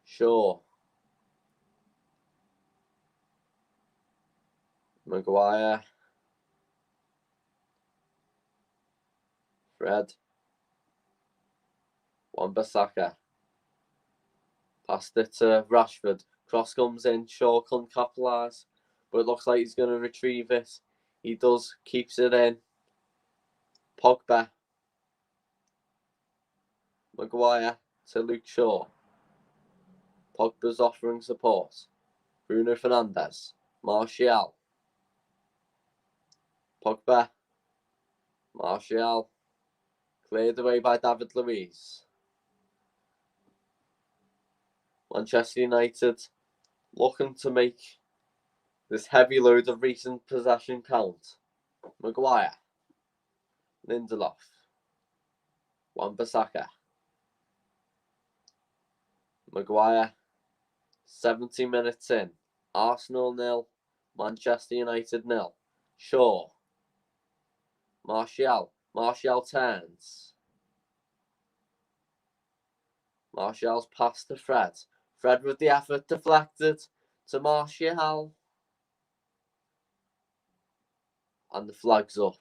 Speaker 1: Shaw. Maguire. Fred. Wan-Bissaka. Passed it to Rashford. Cross comes in. Shaw can't capitalise, but it looks like he's going to retrieve it. He does. Keeps it in. Pogba. Maguire to Luke Shaw. Pogba's offering support. Bruno Fernandes. Martial. Pogba. Martial. Cleared away by David Luiz. Manchester United looking to make this heavy load of recent possession count. Maguire. Lindelof. Wan-Bissaka. Maguire. 70 minutes in. Arsenal 0. Manchester United 0. Shaw. Martial. Martial turns. Martial's pass to Fred. Fred with the effort deflected to Martial. And the flag's up.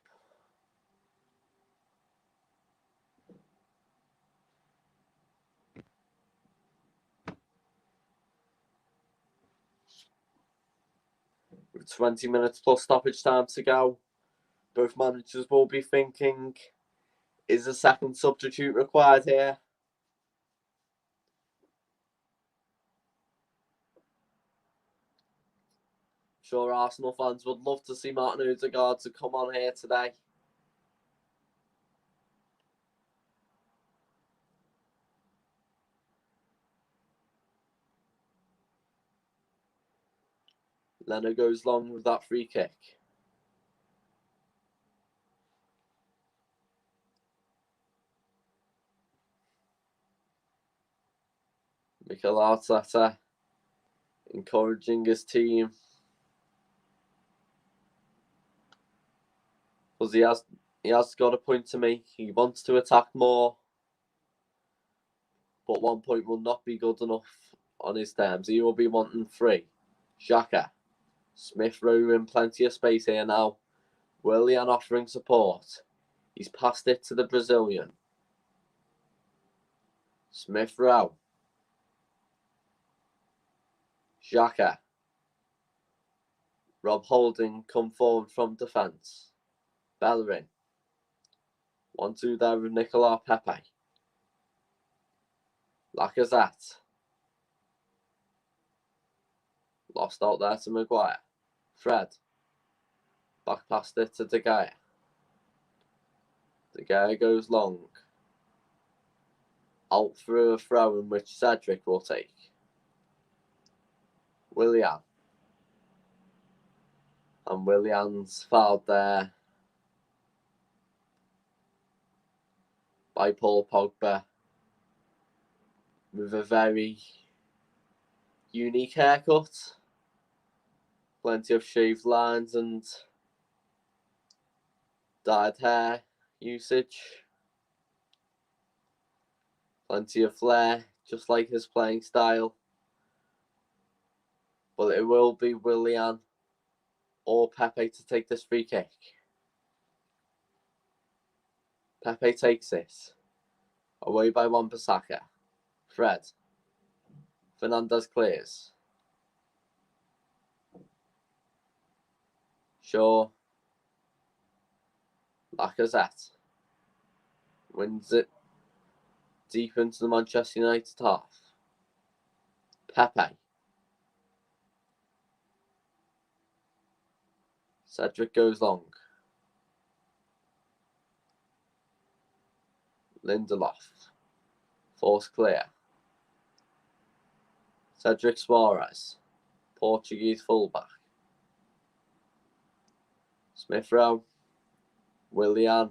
Speaker 1: With 20 minutes plus stoppage time to go, both managers will be thinking, is a second substitute required here? Sure, Arsenal fans would love to see Martin Odegaard to come on here today. Leno goes long with that free kick. Mikel Arteta encouraging his team. Because he has got a point to make. He wants to attack more. But 1 point will not be good enough on his terms. He will be wanting 3. Xhaka. Smith Rowe in plenty of space here now. Willian offering support. He's passed it to the Brazilian. Smith Rowe. Xhaka. Rob Holding come forward from defence. Bellerin. 1-2 there with Nicolas Pepe. Lacazette. Lost out there to Maguire. Fred. Back past it to De Gea. De Gea goes long. Out through a throw in which Cedric will take. Willian. And Willian's fouled there by Paul Pogba with a very unique haircut. Plenty of shaved lines and dyed hair usage. Plenty of flair. just like his playing style. But it will be Willian or Pepe to take this free kick. Pepe takes it. Away by Wan-Bissaka. Fred. Fernandez clears. Shaw. Lacazette. Wins it deep into the Manchester United half. Pepe. Cedric goes long. Lindelof. Force clear. Cedric Suarez. Portuguese fullback. Smith Rowe. Willian.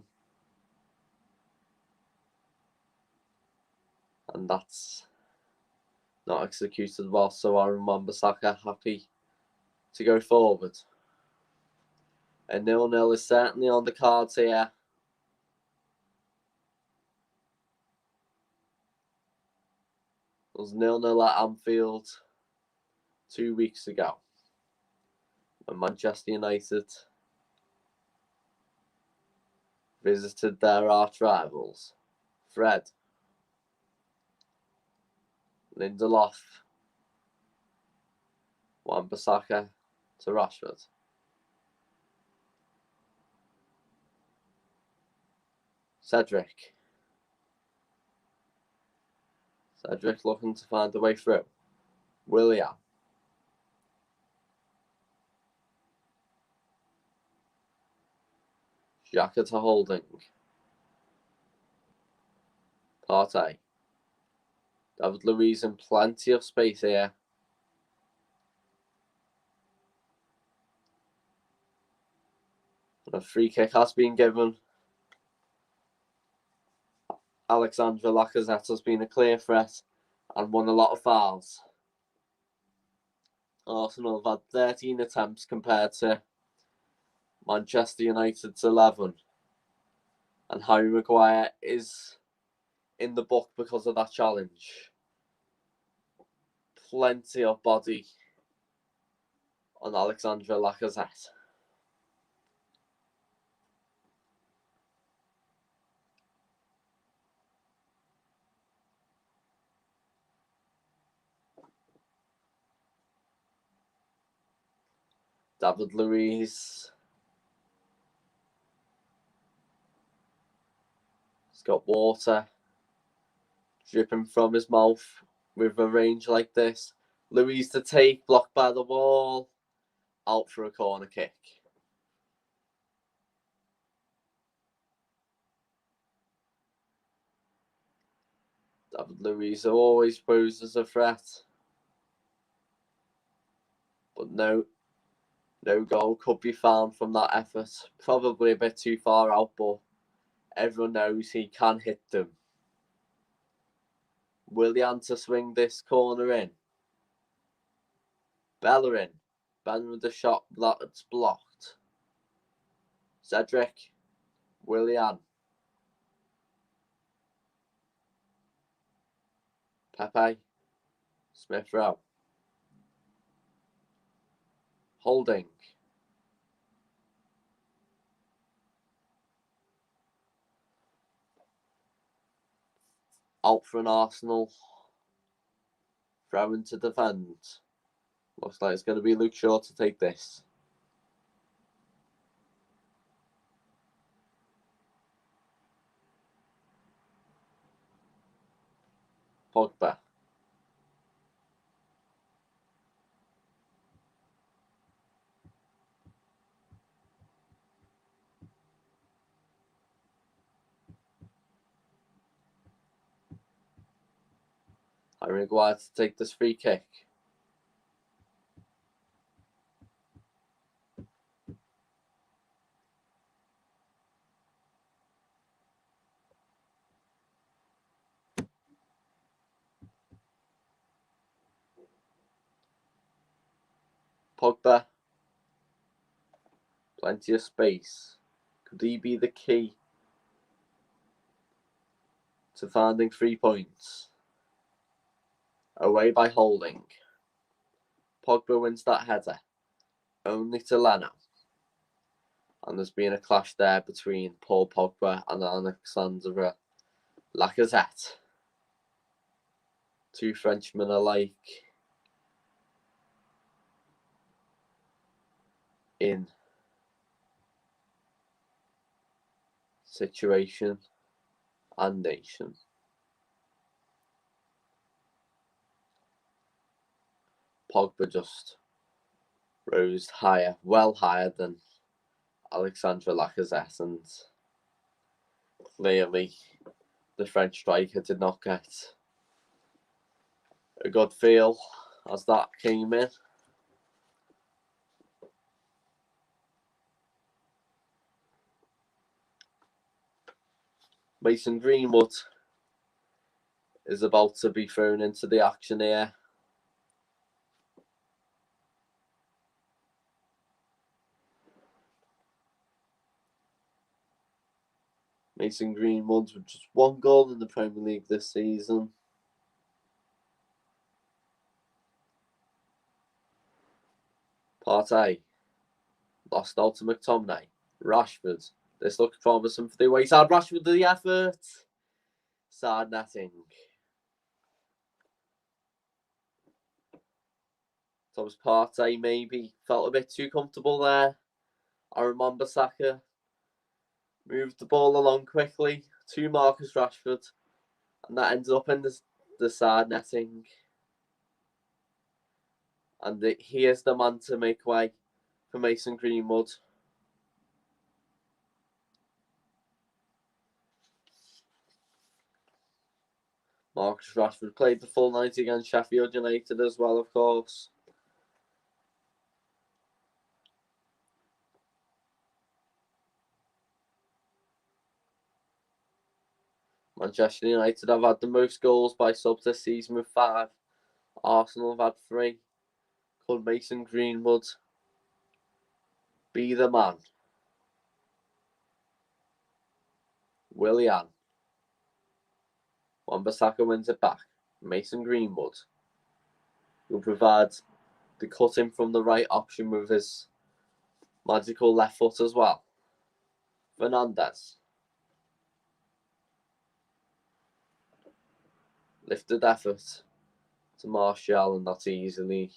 Speaker 1: And that's not executed well, so Aaron Wan-Bissaka happy to go forward. A 0-0 is certainly on the cards here. It was 0-0 at Anfield 2 weeks ago when Manchester United visited their arch rivals. Fred. Lindelof. Wan-Bissaka to Rashford. Cedric. Cedric looking to find a way through. Willian. Xhaka to Holding. Partey. David Luiz in plenty of space here. A free kick has been given. Alexandre Lacazette has been a clear threat and won a lot of fouls. Arsenal have had 13 attempts compared to Manchester United's 11. And Harry Maguire is in the book because of that challenge. Plenty of body on Alexandre Lacazette. David Luiz. He's got water dripping from his mouth with a range like this. Luiz to take, blocked by the wall. Out for a corner kick. David Luiz always poses a threat. But no goal could be found from that effort. Probably a bit too far out, but everyone knows he can hit them. Willian to swing this corner in. Bellerin. Bellerin with the shot that's blocked. Cedric. Willian. Pepe. Smith Rowe. Holding. Out for an Arsenal. Throwing to defend. Looks like it's going to be Luke Shaw to take this. Pogba. Harry Maguire to take this free kick. Pogba. Plenty of space. Could he be the key to finding 3 points? away by Holding. Pogba wins that header, only to Leno. And there's been a clash there between Paul Pogba and Alexandre Lacazette. Two Frenchmen alike in situation and nation. Pogba just rose higher, well higher than Alexandre Lacazette, and clearly the French striker did not get a good feel as that came in. Mason Greenwood is about to be thrown into the action here. Mason Greenwood with just one goal in the Premier League this season. Partey lost out to McTominay. Rashford. This looks promising for the away side. Rashford did the effort. Sad netting. Thomas Partey maybe felt a bit too comfortable there. Aaron Wan-Bissaka moved the ball along quickly to Marcus Rashford, and that ended up in the side netting. And he is the man to make way for Mason Greenwood. Marcus Rashford played the full 90 against Sheffield United as well, of course. Manchester United have had the most goals by subs this season with 5. Arsenal have had 3. Could Mason Greenwood be the man? Willian. Wan-Bissaka wins it back. Mason Greenwood will provide the cutting from the right option with his magical left foot as well. Fernandes. Lifted effort to Martial, and that's easily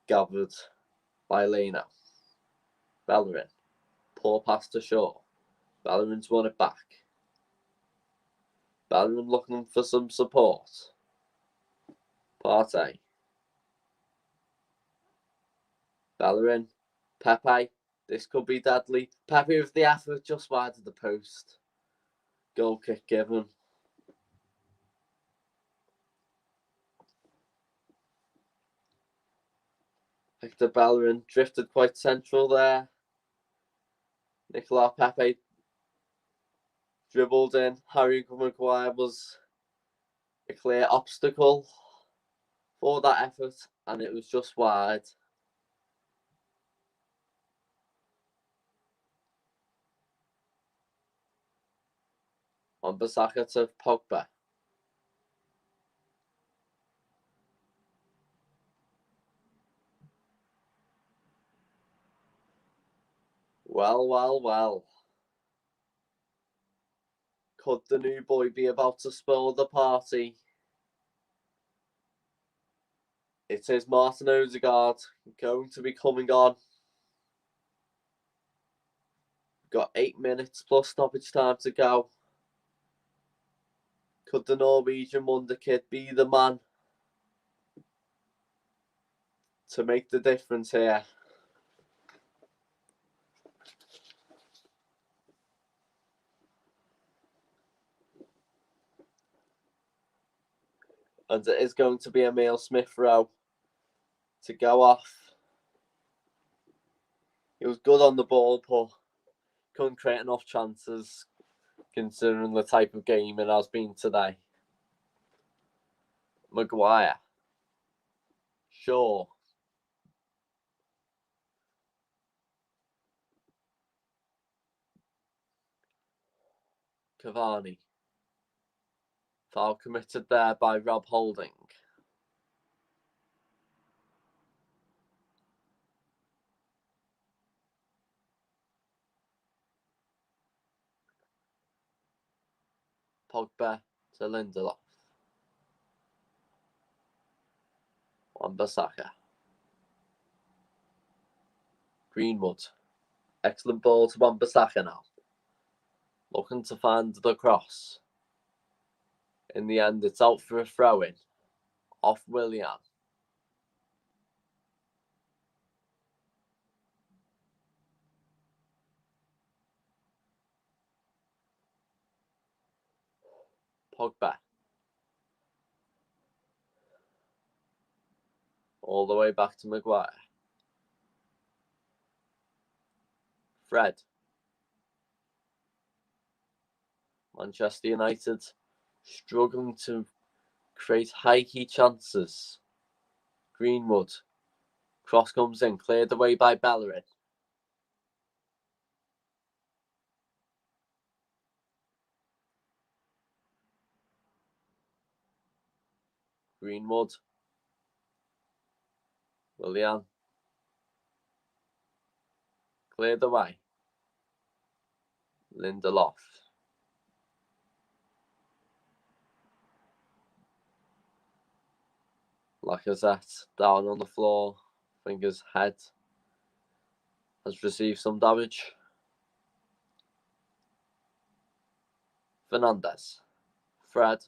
Speaker 1: gathered by Leno. Bellerin. Poor pass to Shaw. Bellerin's won it back. Bellerin looking for some support. Partey. Bellerin. Pepe. This could be deadly. Pepe with the effort just wide of the post. Goal kick given. Hector Bellerin drifted quite central there. Nicolas Pepe dribbled in. Harry Maguire was a clear obstacle for that effort, and it was just wide. Wan-Bissaka to Pogba. Well. Could the new boy be about to spoil the party? It is Martin Odegaard going to be coming on. Got 8 minutes plus stoppage time to go. Could the Norwegian wonder kid be the man to make the difference here? And it is going to be Emile Smith-Rowe to go off. He was good on the ball, but couldn't create enough chances considering the type of game it has been today. Maguire. Shaw. Cavani. Foul committed there by Rob Holding. Pogba to Lindelof. Wan-Bissaka. Greenwood. Excellent ball to Wan-Bissaka now. Looking to find the cross. In the end, it's out for a throw-in. Off Willian. Pogba. All the way back to Maguire. Fred. Manchester United struggling to create high key chances. Greenwood. Cross comes in, cleared away by Bellerin. Greenwood. Willian. Cleared away. Lindelof. Lacazette down on the floor. I think his head has received some damage. Fernandes. Fred.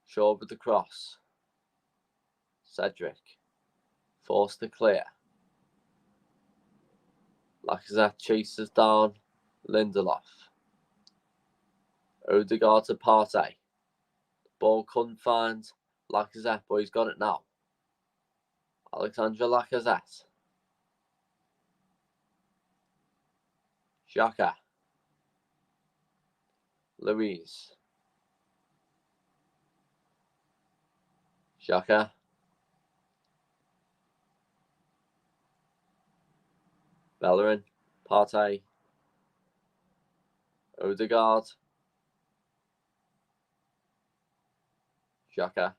Speaker 1: Shaw with the cross. Cedric. Forced to clear. Lacazette chases down Lindelof. Odegaard to Partey. Ball couldn't find Lacazette, but he's got it now. Alexandre Lacazette. Xhaka. Luiz. Xhaka. Bellerin. Partey. Odegaard. Xhaka.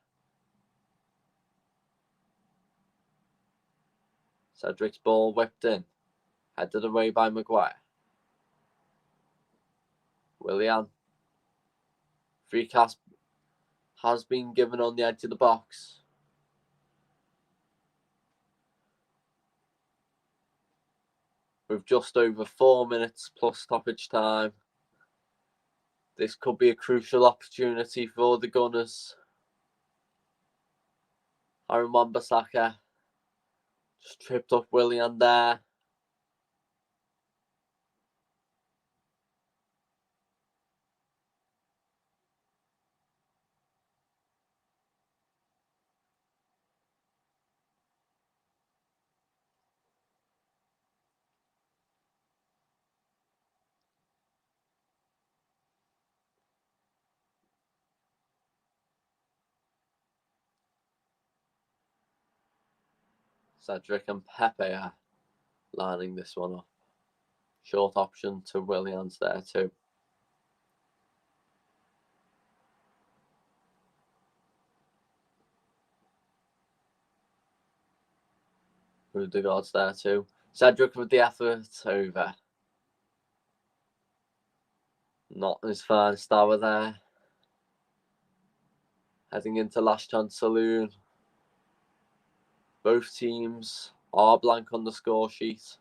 Speaker 1: Cedric's ball whipped in. Headed away by Maguire. Willian. Free cast has been given on the edge of the box. With just over 4 minutes plus stoppage time. This could be a crucial opportunity for the Gunners. Aaron Wan-Bissaka just tripped up Willian there. Cedric and Pepe are lining this one up. Short option to Williams there too. Odegaard's there too. Cedric with the effort over. Not his finest hour there. Heading into last chance saloon. Both teams are blank on the score sheet.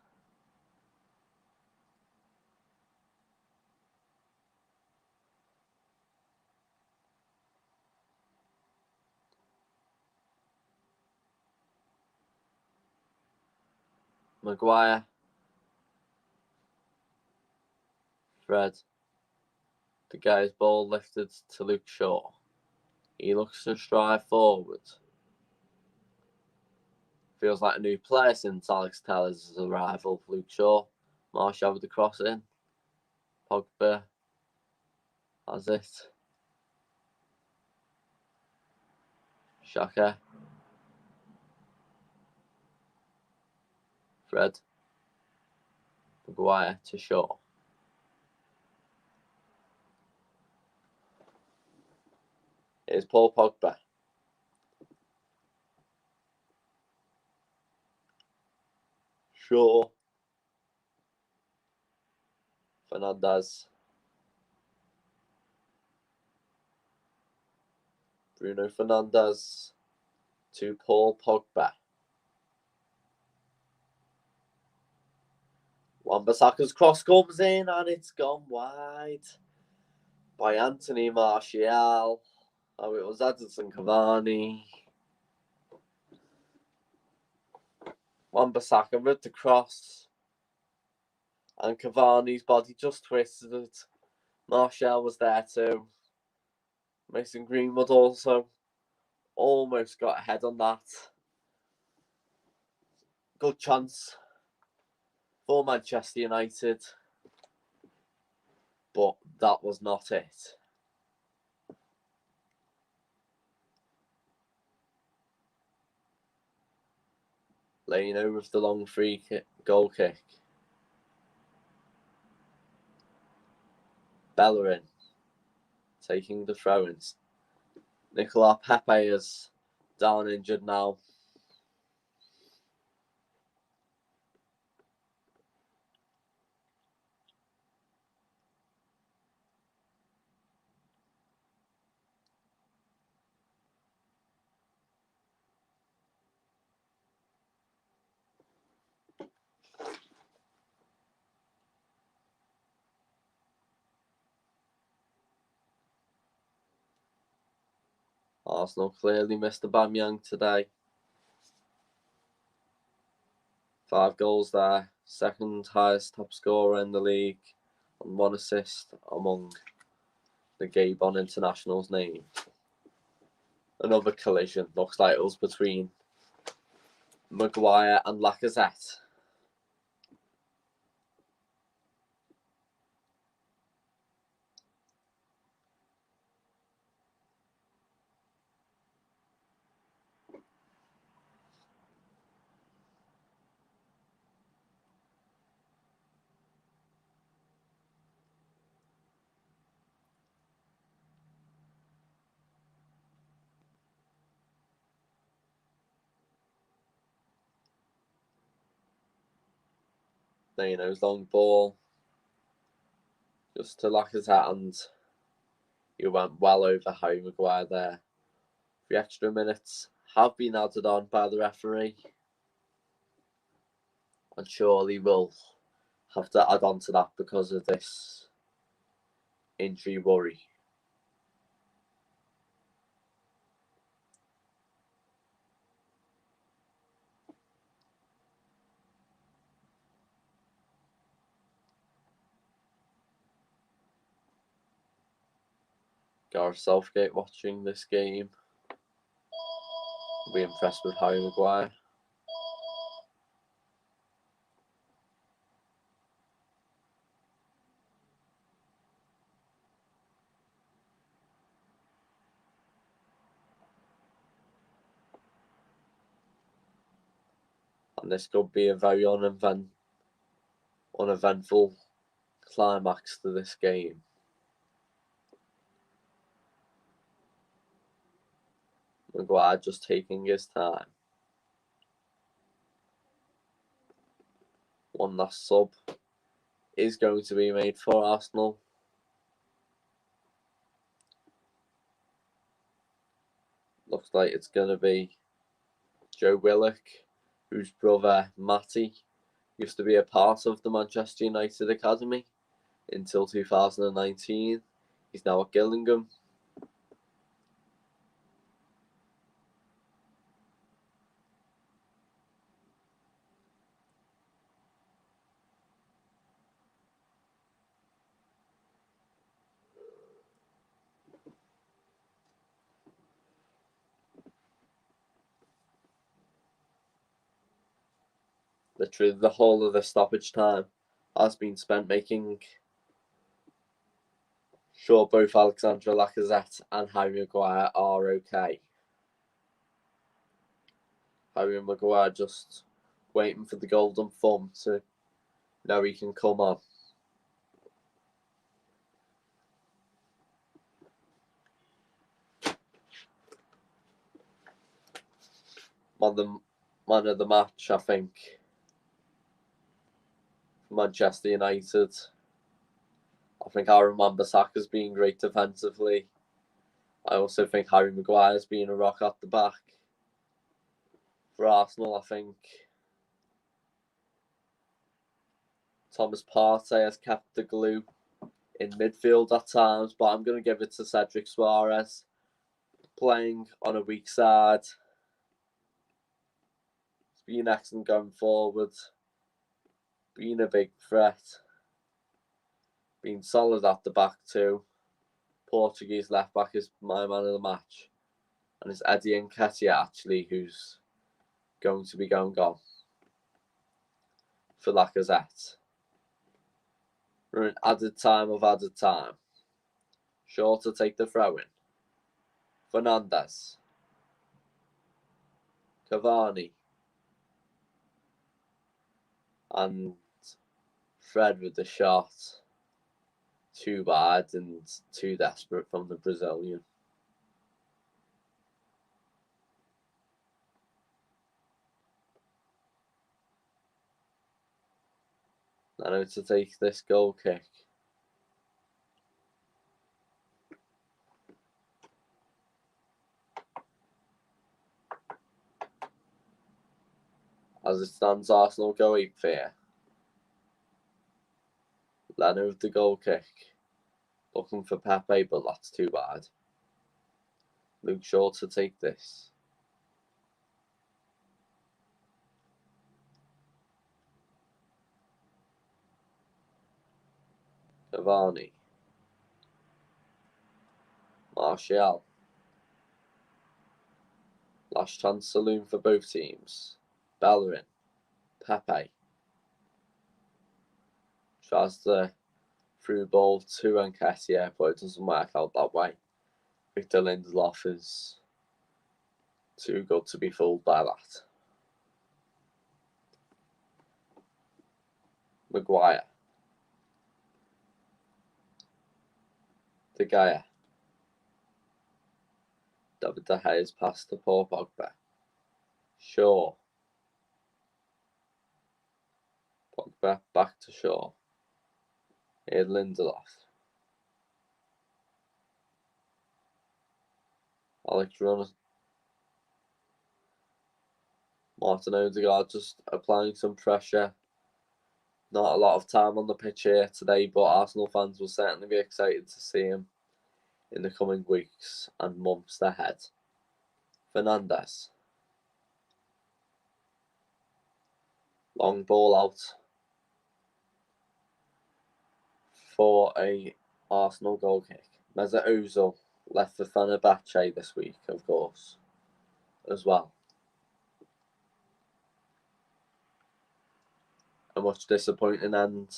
Speaker 1: Maguire. Fred. The guy's ball lifted to Luke Shaw. He looks to stride forward. Feels like a new player since Alex Tellers' arrival. Luke Shaw. Martial with the cross in. Pogba has it. Xhaka. Fred. Maguire to Shaw. is Paul Pogba. Shaw. Fernandes. Bruno Fernandes to Paul Pogba. Wan-Bissaka's cross comes in and it's gone wide by Anthony Martial. Oh, it was Edinson Cavani. Wan-Bissaka with the cross. And Cavani's body just twisted. Martial was there too. Mason Greenwood also almost got ahead on that. Good chance for Manchester United. But that was not it. Leno with the long free kick, goal kick. Bellerin taking the throw-ins. Nicolas Pepe is down injured now. Arsenal clearly missed Aubameyang today. 5 goals there. Second highest top scorer in the league. And 1 assist among the Gabon internationals named. Another collision. Looks like it was between Maguire and Lacazette. Leno's long ball. Just to Lacazette, and he went well over Harry Maguire there. The extra minutes have been added on by the referee. And surely will have to add on to that because of this injury worry. Gareth Southgate watching this game. Will be impressed with Harry Maguire. And this could be a very uneventful climax to this game. Maguire just taking his time. One last sub is going to be made for Arsenal. Looks like it's going to be Joe Willock, whose brother Matty used to be a part of the Manchester United Academy until 2019. He's now at Gillingham. Literally the whole of the stoppage time has been spent making sure both Alexandre Lacazette and Harry Maguire are okay. Harry Maguire just waiting for the golden thumb to know he can come on. man of the match, I think. Manchester United. I think Aaron Wan-Bissaka's been great defensively. I also think Harry Maguire's been a rock at the back. For Arsenal, I think Thomas Partey has kept the glue in midfield at times, but I'm going to give it to Cedric Suarez, playing on a weak side. He's been excellent going forward, being a big threat, being solid at the back too. Portuguese left back is my man of the match, and it's Eddie Nketiah actually who's going to be going on for Lacazette. We're in added time. Shaw to take the throw in. Fernandes. Cavani. And Fred with the shot. Too bad and too desperate from the Brazilian. Now to take this goal kick. As it stands, Arsenal go 8 here. Leno with the goal kick. Looking for Pepe, but that's too bad. Luke Shaw to take this. Cavani. Martial. Last chance saloon for both teams. Bellerin. Pepe. Tries the through ball to Nketiah, but it doesn't work out that way. Victor Lindelof is too good to be fooled by that. Maguire. De Gea. David De Gea's pass to Paul Pogba. Shaw. Pogba back to Shaw. Here's Lindelof. Alex Runner. Martin Odegaard just applying some pressure. Not a lot of time on the pitch here today, but Arsenal fans will certainly be excited to see him in the coming weeks and months ahead. Fernandes. Long ball out for a Arsenal goal kick. Mesut Ozil left for Fenerbahce this week, of course, as well. A much disappointing end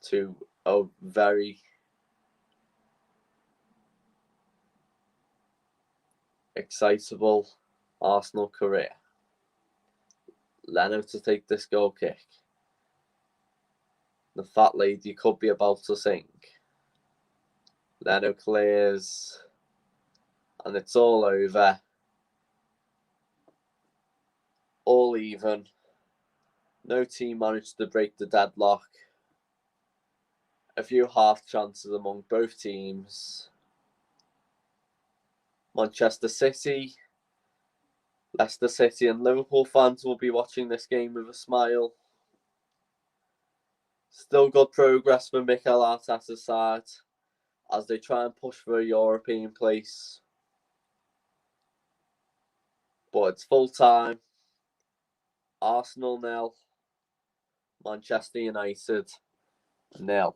Speaker 1: to a very excitable Arsenal career. Leno to take this goal kick. The fat lady could be about to sing. Leno clears, and it's all over. All even. No team managed to break the deadlock. A few half chances among both teams. Manchester City, Leicester City and Liverpool fans will be watching this game with a smile. Still good progress for Mikel Arteta's side as they try and push for a European place. But it's full time. Arsenal 0, Manchester United 0.